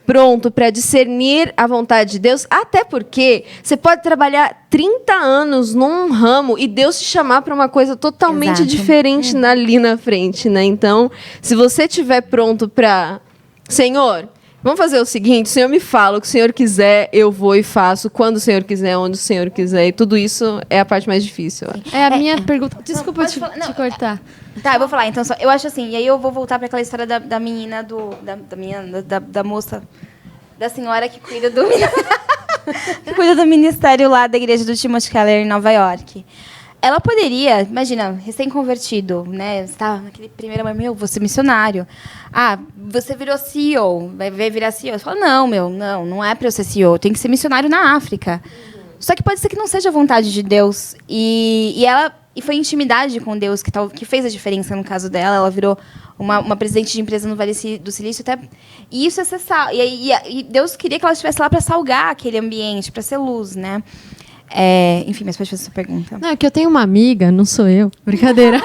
pronto para discernir a vontade de Deus, até porque você pode trabalhar 30 anos num ramo e Deus te chamar para uma coisa totalmente diferente ali na frente, né? Então, se você estiver pronto para... Senhor, vamos fazer o seguinte, o Senhor me fala, o que o Senhor quiser, eu vou e faço, quando o Senhor quiser, onde o Senhor quiser, e tudo isso é a parte mais difícil. A minha pergunta... Desculpa te cortar. Tá, eu vou falar. Então, eu acho assim, e aí eu vou voltar para aquela história da menina, da moça, da senhora que cuida do que cuida do ministério lá da igreja do Timothy Keller em Nova York. Ela poderia, imagina, recém-convertido, né? Você tá naquele primeiro amor, vou ser missionário. Você virou CEO, vai virar CEO. Você fala, não é para eu ser CEO, eu tenho que ser missionário na África. Só que pode ser que não seja a vontade de Deus. E foi intimidade com Deus que fez a diferença no caso dela. Ela virou uma presidente de empresa no Vale do Silício. E isso é cessar. E Deus queria que ela estivesse lá para salgar aquele ambiente, para ser luz, né? Enfim, mas pode fazer essa pergunta. Não, é que eu tenho uma amiga, não sou eu. Brincadeira.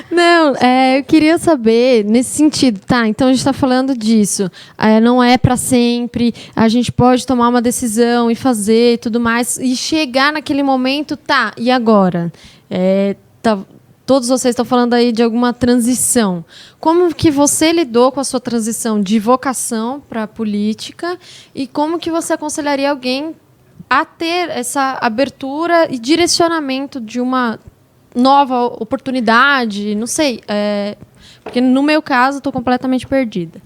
Não, eu queria saber, nesse sentido, tá, então a gente está falando disso, não é para sempre, a gente pode tomar uma decisão e fazer e tudo mais, e chegar naquele momento, tá, e agora? Todos vocês estão falando aí de alguma transição. Como que você lidou com a sua transição de vocação para a política e como que você aconselharia alguém a ter essa abertura e direcionamento de uma nova oportunidade, não sei, porque no meu caso estou completamente perdida.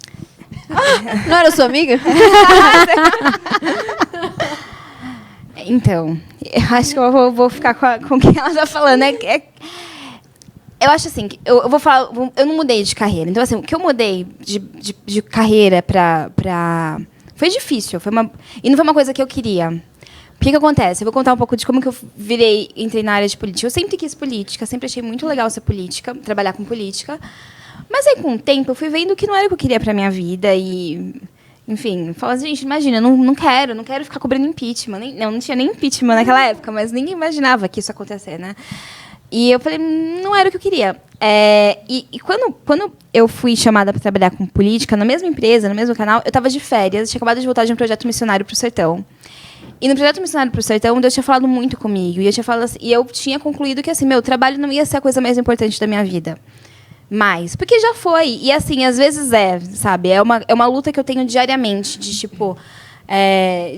Não era sua amiga? Então, eu acho que eu vou ficar com o que ela está falando. Eu acho assim, eu vou falar, eu não mudei de carreira. Então, assim, o que eu mudei de carreira para... Foi difícil, e não foi uma coisa que eu queria. O que acontece? Eu vou contar um pouco de como que eu entrei na área de política. Eu sempre quis política, sempre achei muito legal ser política, trabalhar com política. Mas aí, com o tempo, eu fui vendo que não era o que eu queria para minha vida e... Enfim, falava assim, gente, imagina, não quero ficar cobrando impeachment. Não tinha nem impeachment naquela época, mas ninguém imaginava que isso ia acontecer, né? E eu falei, não era o que eu queria. E quando eu fui chamada para trabalhar com política, na mesma empresa, no mesmo canal, eu estava de férias, tinha acabado de voltar de um projeto missionário para o Sertão. E no projeto missionário para o Sertão, Deus tinha falado muito comigo. E eu tinha concluído que assim, meu trabalho não ia ser a coisa mais importante da minha vida. Mais. Porque já foi. E, assim, às vezes sabe? É uma luta que eu tenho diariamente, de, tipo,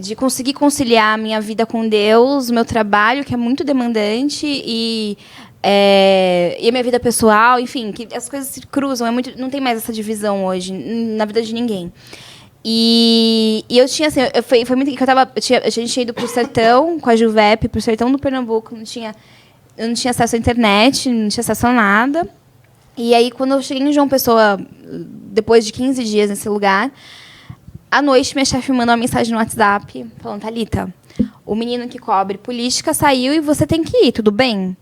de conseguir conciliar a minha vida com Deus, o meu trabalho, que é muito demandante, e a minha vida pessoal, enfim, que as coisas se cruzam. Não tem mais essa divisão hoje na vida de ninguém. E eu tinha, assim, foi muito que a gente tinha ido para o Sertão, com a Juvep, para o Sertão do Pernambuco, eu não tinha acesso à internet, não tinha acesso a nada. E aí, quando eu cheguei em João Pessoa, depois de 15 dias nesse lugar, à noite, minha chefe me mandou uma mensagem no WhatsApp, falando, Thalita, o menino que cobre política saiu e você tem que ir, tudo bem?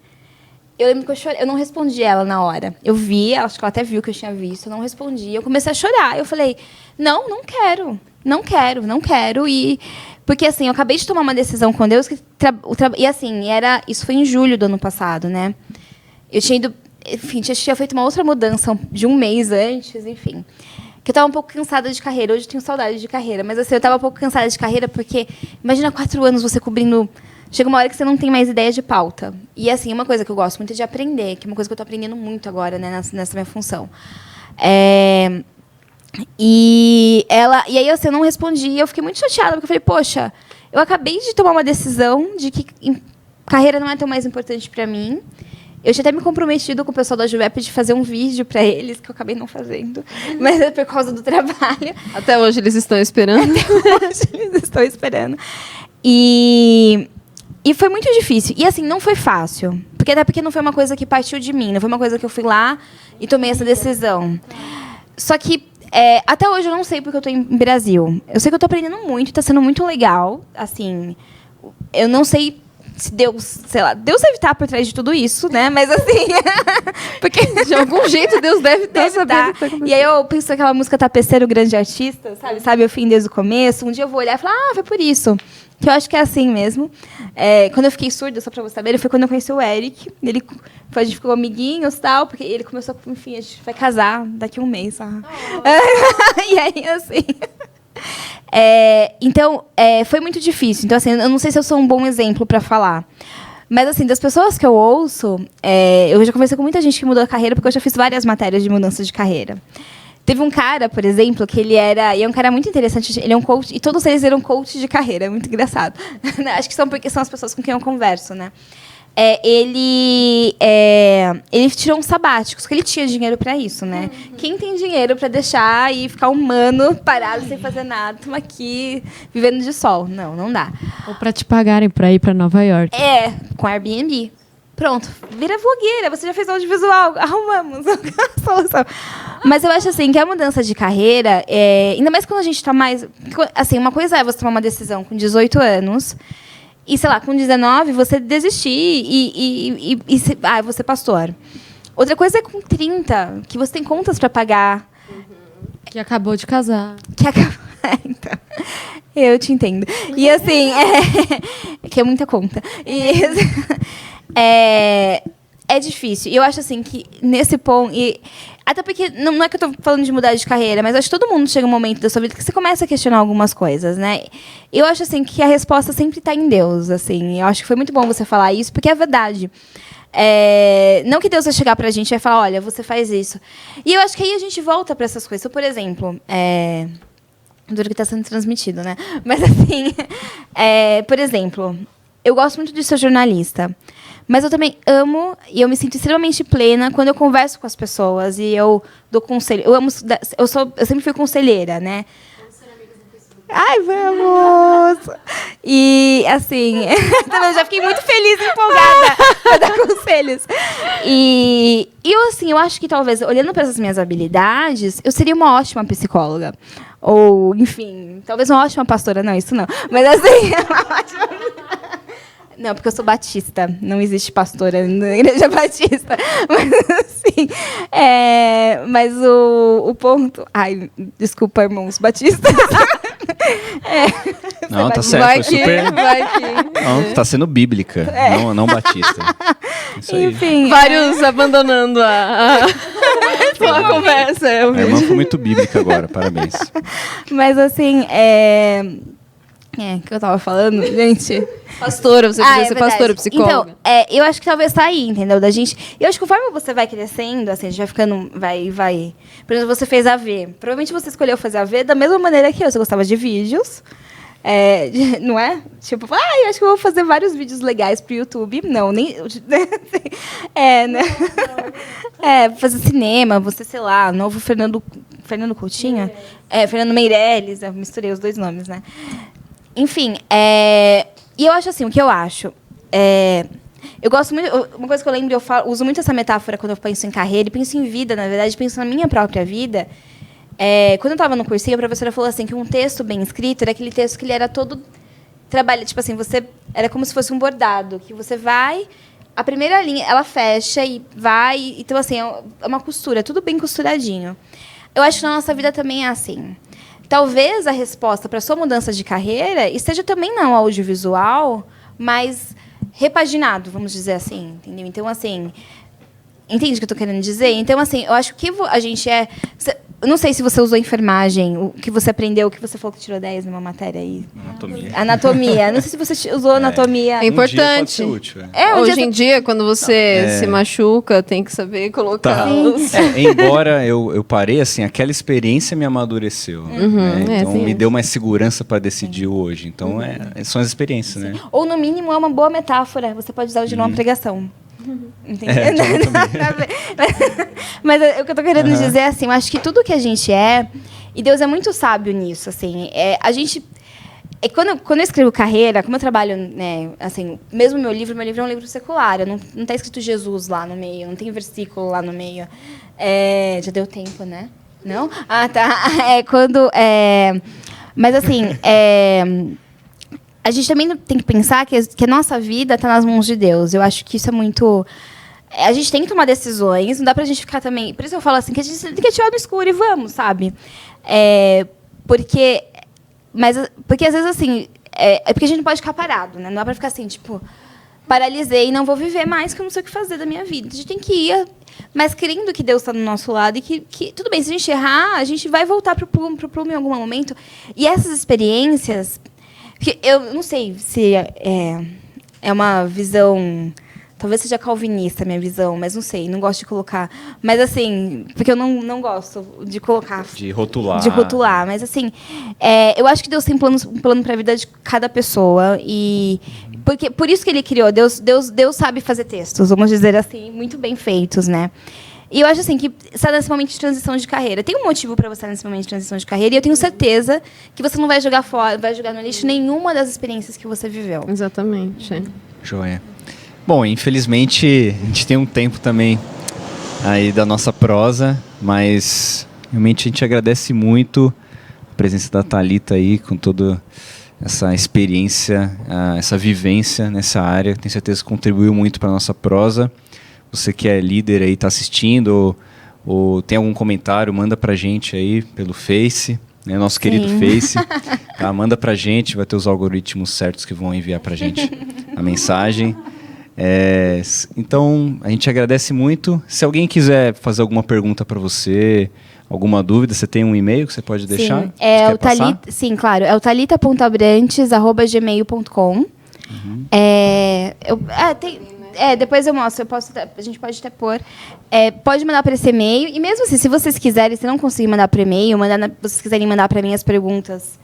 Eu lembro que eu chorei, eu não respondi ela na hora. Eu vi, acho que ela até viu que eu tinha visto, eu não respondi. Eu comecei a chorar. Eu falei, não quero. E porque, assim, eu acabei de tomar uma decisão com Deus, e, assim, isso foi em julho do ano passado, né? Eu tinha ido... Enfim, tinha feito uma outra mudança de um mês antes, enfim. Que eu estava um pouco cansada de carreira. Hoje eu tenho saudade de carreira. Mas, assim, eu estava um pouco cansada de carreira porque... Imagina 4 anos você cobrindo... Chega uma hora que você não tem mais ideia de pauta. E, assim, uma coisa que eu gosto muito é de aprender, que é uma coisa que eu estou aprendendo muito agora, né, nessa minha função. E aí, assim, eu não respondi. E eu fiquei muito chateada, porque eu falei, poxa, eu acabei de tomar uma decisão de que carreira não é tão mais importante para mim. Eu tinha até me comprometido com o pessoal da Juvep de fazer um vídeo para eles, que eu acabei não fazendo. Mas é por causa do trabalho. Até hoje eles estão esperando. Até hoje eles estão esperando. E foi muito difícil. E, assim, não foi fácil. Até porque não foi uma coisa que partiu de mim. Não foi uma coisa que eu fui lá e tomei essa decisão. Só que, até hoje, eu não sei porque eu estou em Brasil. Eu sei que eu estou aprendendo muito, está sendo muito legal. Assim, eu não sei... Se Deus, sei lá, Deus deve estar por trás de tudo isso, né? Mas, assim... porque de algum jeito Deus deve estar sabendo o que tá acontecendo. E aí eu penso aquela música Tapeceiro, Grande Artista, sabe o fim desde o começo. Um dia eu vou olhar e falar, foi por isso. Que eu acho que é assim mesmo. Quando eu fiquei surda, só pra você saber, foi quando eu conheci o Eric. A gente ficou amiguinhos e tal, porque ele começou, enfim, a gente vai casar daqui a um mês. E aí, assim... Então, foi muito difícil. Então, assim, eu não sei se eu sou um bom exemplo para falar. Mas, assim, das pessoas que eu ouço, eu já conversei com muita gente que mudou a carreira, porque eu já fiz várias matérias de mudança de carreira. Teve um cara, por exemplo, que ele é um cara muito interessante, ele é um coach, e todos eles eram coach de carreira, é muito engraçado. Acho que porque são as pessoas com quem eu converso, né? Ele tirou um sabático, porque ele tinha dinheiro para isso, né? Quem tem dinheiro para deixar e ficar um ano parado sem fazer nada, estamos aqui vivendo de sol? Não dá. Ou para te pagarem para ir para Nova York. Com Airbnb. Pronto, vira vlogueira, você já fez audiovisual, arrumamos a solução. Mas eu acho assim que a mudança de carreira, ainda mais quando a gente está mais... Assim, uma coisa é você tomar uma decisão com 18 anos... E, sei lá, com 19, você desistir e você é pastor. Outra coisa é com 30, que você tem contas para pagar. Que acabou de casar. Então, eu te entendo. E, assim, que é muita conta. E, é difícil. E eu acho, assim, que nesse ponto... Até porque, não é que eu estou falando de mudar de carreira, mas acho que todo mundo chega um momento da sua vida que você começa a questionar algumas coisas, né? Eu acho, assim, que a resposta sempre está em Deus, assim. Eu acho que foi muito bom você falar isso, porque é verdade. Não que Deus vai chegar para a gente e vai falar, olha, você faz isso. E eu acho que aí a gente volta para essas coisas. Então, por exemplo, duro que está sendo transmitido, né? Mas, assim, por exemplo, eu gosto muito de ser jornalista. Mas eu também amo e eu me sinto extremamente plena quando eu converso com as pessoas e eu dou conselho. Eu sempre fui conselheira, né? Ai, vamos! E, assim, eu já fiquei muito feliz e empolgada para dar conselhos. E eu, assim, eu acho que talvez, olhando para essas minhas habilidades, eu seria uma ótima psicóloga. Ou, enfim, talvez uma ótima pastora. Não, isso não. Mas, assim, uma ótima... Não, porque eu sou batista. Não existe pastora na igreja batista. Mas, assim, mas o ponto... Ai, desculpa, irmãos batistas. Não, tá certo. Vai Foi que, super... vai que. Não, tá sendo bíblica, não batista. Isso aí. Enfim. Vários abandonando a conversa. Eu A vi. irmã foi muito bíblica agora, parabéns. Mas, assim, o que eu tava falando, gente? Pastora, você precisa ser verdade. pastora, psicóloga. Então, eu acho que talvez tá aí, entendeu? Da gente. Eu acho que conforme você vai crescendo, assim, a gente vai ficando. Vai. Por exemplo, você fez AV. Provavelmente você escolheu fazer AV da mesma maneira que eu. Você gostava de vídeos. Não é? Tipo, eu acho que eu vou fazer vários vídeos legais pro YouTube. Não, nem. Né? Fazer cinema, você, sei lá, novo Fernando Coutinho? Fernando Meirelles. Eu misturei os dois nomes, né? Enfim, e eu acho assim, o que eu acho... eu gosto muito... Uma coisa que eu lembro, uso muito essa metáfora quando eu penso em carreira, e penso em vida, na verdade, penso na minha própria vida. Quando eu estava no cursinho, a professora falou assim, que um texto bem escrito era aquele texto que ele era todo... Tipo assim, era como se fosse um bordado, que você vai... A primeira linha, ela fecha e vai... Então, assim, é uma costura, tudo bem costuradinho. Eu acho que na nossa vida também é assim. Talvez a resposta para a sua mudança de carreira esteja também não audiovisual, mas repaginado, vamos dizer assim, entendeu? Então, assim, entende o que eu estou querendo dizer? Então, assim, eu acho que a gente eu não sei se você usou enfermagem, o que você aprendeu, o que você falou que tirou 10 numa matéria aí. Anatomia. Não sei se você usou anatomia. É importante. Um dia pode ser útil, Hoje em dia, quando você se machuca, tem que saber colocar Tá. os... Embora eu parei, assim, aquela experiência me amadureceu. Né? Então, sim. me deu mais segurança para decidir o hoje. Então, são as experiências, né? Ou, no mínimo, é uma boa metáfora. Você pode usar hoje numa pregação. Entendeu? Mas o que eu tô querendo dizer é assim, eu acho que tudo que a gente e Deus é muito sábio nisso, assim, a gente... Quando eu escrevo carreira, como eu trabalho, né, assim, mesmo meu livro é um livro secular, não tá escrito Jesus lá no meio, não tem versículo lá no meio. Já deu tempo, né? Não? Ah, tá. Mas, assim, a gente também tem que pensar que a nossa vida está nas mãos de Deus. Eu acho que isso é muito... A gente tem que tomar decisões, não dá pra gente ficar também... Por isso eu falo assim, que a gente tem que atirar no escuro e vamos, sabe? Porque às vezes, assim... porque a gente não pode ficar parado, né? Não dá pra ficar assim, tipo... Paralisei e não vou viver mais, que eu não sei o que fazer da minha vida. A gente tem que ir, mas crendo que Deus está do nosso lado e que tudo bem, se a gente errar, a gente vai voltar pro plumo em algum momento. E essas experiências... Porque eu não sei se é uma visão... Talvez seja calvinista a minha visão, mas não sei, não gosto de colocar. Mas, assim, porque eu não gosto de colocar... De rotular. De rotular. Mas, assim, eu acho que Deus tem um plano para a vida de cada pessoa. E por isso que Ele criou. Deus sabe fazer textos, vamos dizer assim, muito bem feitos, né? E eu acho assim que você está nesse momento de transição de carreira. Tem um motivo para você estar nesse momento de transição de carreira, e eu tenho certeza que você não vai jogar fora, vai jogar no lixo nenhuma das experiências que você viveu. Exatamente. Joia. Bom, infelizmente a gente tem um tempo também aí da nossa prosa, mas realmente a gente agradece muito a presença da Thalita aí, com toda essa experiência, essa vivência nessa área. Tenho certeza que contribuiu muito para a nossa prosa. Você que é líder aí, está assistindo, ou tem algum comentário, manda pra gente aí pelo Face, né, nosso querido Face. Tá? Manda pra gente, vai ter os algoritmos certos que vão enviar pra gente a mensagem. Então, a gente agradece muito. Se alguém quiser fazer alguma pergunta para você, alguma dúvida, você tem um e-mail que você pode deixar? Sim, sim, claro. É o thalita.abrantes@gmail.com. Depois eu mostro. A gente pode até pôr. Pode mandar para esse e-mail. E mesmo assim, se vocês quiserem, se não conseguir mandar para e-mail, vocês quiserem mandar para mim as perguntas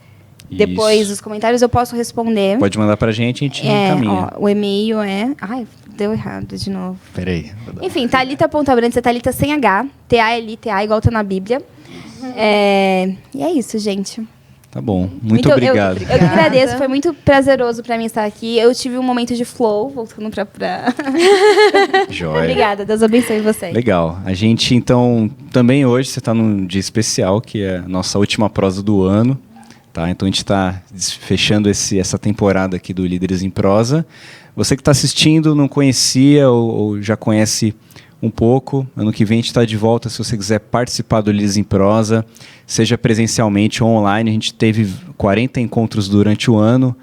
depois dos comentários, eu posso responder. Pode mandar pra gente, a gente encaminha. O e-mail é... Ai, deu errado de novo. Peraí. Enfim, Thalita.abrantes é Thalita sem H. T-A-L-I-T-A, igual tá na Bíblia. E é isso, gente. Tá bom, muito obrigado. Eu que agradeço, foi muito prazeroso para mim estar aqui. Eu tive um momento de flow, voltando para... Joia. Obrigada, Deus abençoe vocês. Legal. A gente, então, também hoje, você está num dia especial, que é a nossa última prosa do ano. Tá? Então, a gente está fechando essa temporada aqui do Líderes em Prosa. Você que está assistindo, não conhecia ou já conhece um pouco, ano que vem a gente está de volta, se você quiser participar do Líderes em Prosa, seja presencialmente ou online. A gente teve 40 encontros durante o ano,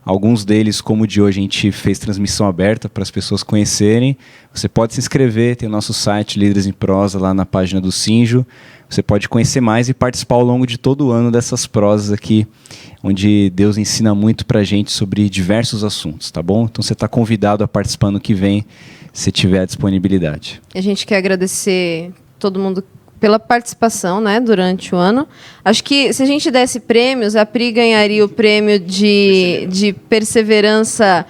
alguns deles, como o de hoje, a gente fez transmissão aberta para as pessoas conhecerem. Você pode se inscrever, tem o nosso site Líderes em Prosa lá na página do Sinjo. Você pode conhecer mais e participar ao longo de todo o ano dessas prosas aqui, onde Deus ensina muito para a gente sobre diversos assuntos, tá bom? Então você está convidado a participar no que vem, se tiver a disponibilidade. A gente quer agradecer todo mundo pela participação, né, durante o ano. Acho que se a gente desse prêmios, a Pri ganharia o prêmio de perseverança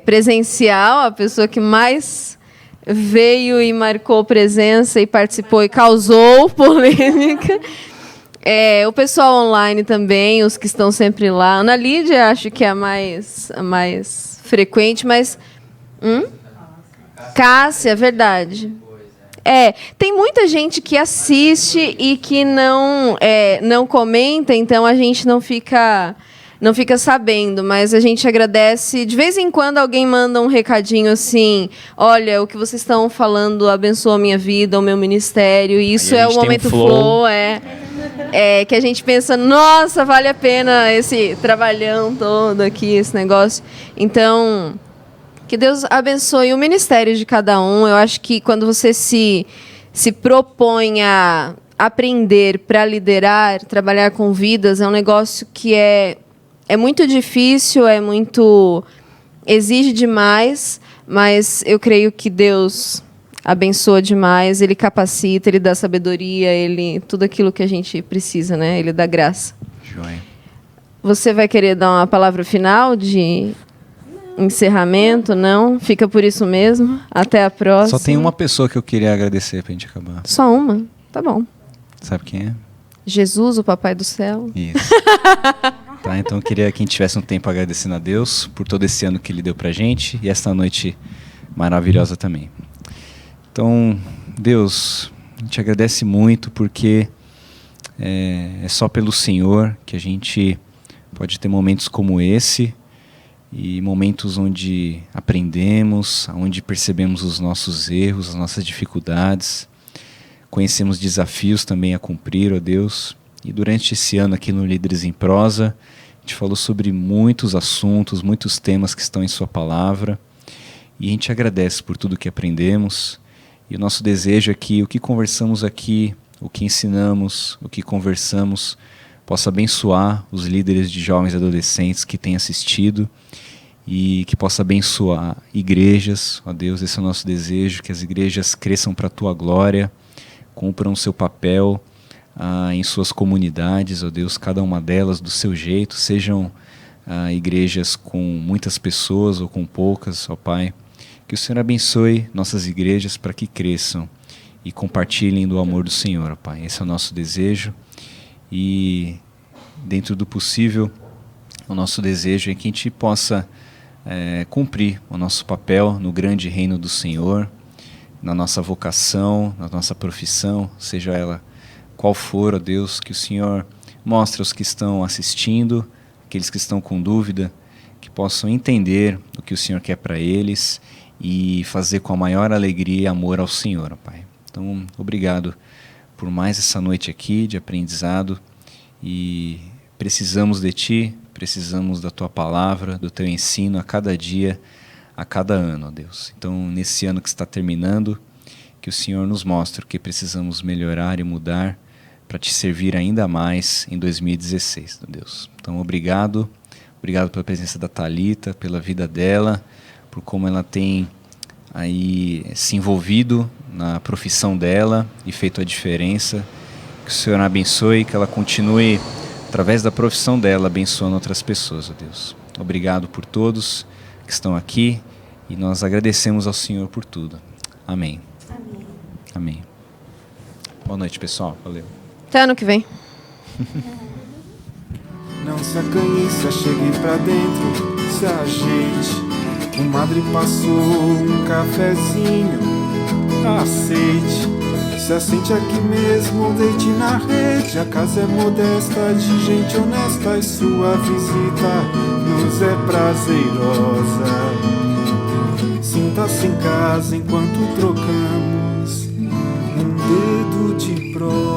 presencial, a pessoa que mais veio e marcou presença e participou e causou polêmica. O pessoal online também, os que estão sempre lá. Ana Lídia, acho que é a mais frequente, mas... Cássia, verdade. Tem muita gente que assiste e que não comenta, então a gente não fica sabendo, mas a gente agradece. De vez em quando alguém manda um recadinho assim: olha, o que vocês estão falando abençoa a minha vida, o meu ministério, e isso é o momento flow, que a gente pensa, nossa, vale a pena esse trabalhão todo aqui, esse negócio. Então... que Deus abençoe o ministério de cada um. Eu acho que quando você se propõe a aprender para liderar, trabalhar com vidas, é um negócio que é muito difícil, exige demais, mas eu creio que Deus abençoa demais, Ele capacita, Ele dá sabedoria, tudo aquilo que a gente precisa, né? Ele dá graça. Joia. Você vai querer dar uma palavra final de... encerramento, não? Fica por isso mesmo. Até a próxima. Só tem uma pessoa que eu queria agradecer pra gente acabar. Só uma? Tá bom. Sabe quem é? Jesus, o Papai do Céu. Isso. Tá, então eu queria que a gente tivesse um tempo agradecendo a Deus por todo esse ano que Ele deu pra gente e esta noite maravilhosa também. Então, Deus, a gente agradece muito porque é só pelo Senhor que a gente pode ter momentos como esse, e momentos onde aprendemos, onde percebemos os nossos erros, as nossas dificuldades, conhecemos desafios também a cumprir, ó Deus. E durante esse ano aqui no Líderes em Prosa, a gente falou sobre muitos assuntos, muitos temas que estão em Sua Palavra, e a gente agradece por tudo que aprendemos. E o nosso desejo é que o que conversamos aqui, o que ensinamos, o que conversamos, possa abençoar os líderes de jovens e adolescentes que têm assistido, e que possa abençoar igrejas, ó Deus, esse é o nosso desejo, que as igrejas cresçam para a Tua glória, cumpram o seu papel em suas comunidades, ó Deus, cada uma delas do seu jeito, sejam igrejas com muitas pessoas ou com poucas, ó Pai, que o Senhor abençoe nossas igrejas para que cresçam e compartilhem do amor do Senhor, ó Pai, esse é o nosso desejo, e dentro do possível, o nosso desejo é que a gente possa cumprir o nosso papel no grande reino do Senhor, na nossa vocação, na nossa profissão, seja ela qual for, ó Deus, que o Senhor mostre aos que estão assistindo, aqueles que estão com dúvida, que possam entender o que o Senhor quer para eles e fazer com a maior alegria e amor ao Senhor, ó Pai. Então, obrigado por mais essa noite aqui de aprendizado, e precisamos de Ti, precisamos da Tua palavra, do Teu ensino a cada dia, a cada ano, ó Deus. Então, nesse ano que está terminando, que o Senhor nos mostre o que precisamos melhorar e mudar para Te servir ainda mais em 2016, ó Deus. Então, obrigado pela presença da Thalita, pela vida dela, por como ela tem aí se envolvido na profissão dela e feito a diferença. Que o Senhor a abençoe, que ela continue, através da profissão dela, abençoando outras pessoas, ó Deus. Obrigado por todos que estão aqui e nós agradecemos ao Senhor por tudo. Amém. Amém. Amém. Boa noite, pessoal. Valeu. Até ano que vem. não se acanhiça, chegue pra dentro, se ajeite. Comadre passou um cafezinho, aceite. Se assente aqui mesmo, deite na rede. A casa é modesta, de gente honesta, e sua visita nos é prazerosa. Sinta-se em casa enquanto trocamos um dedo de prosa.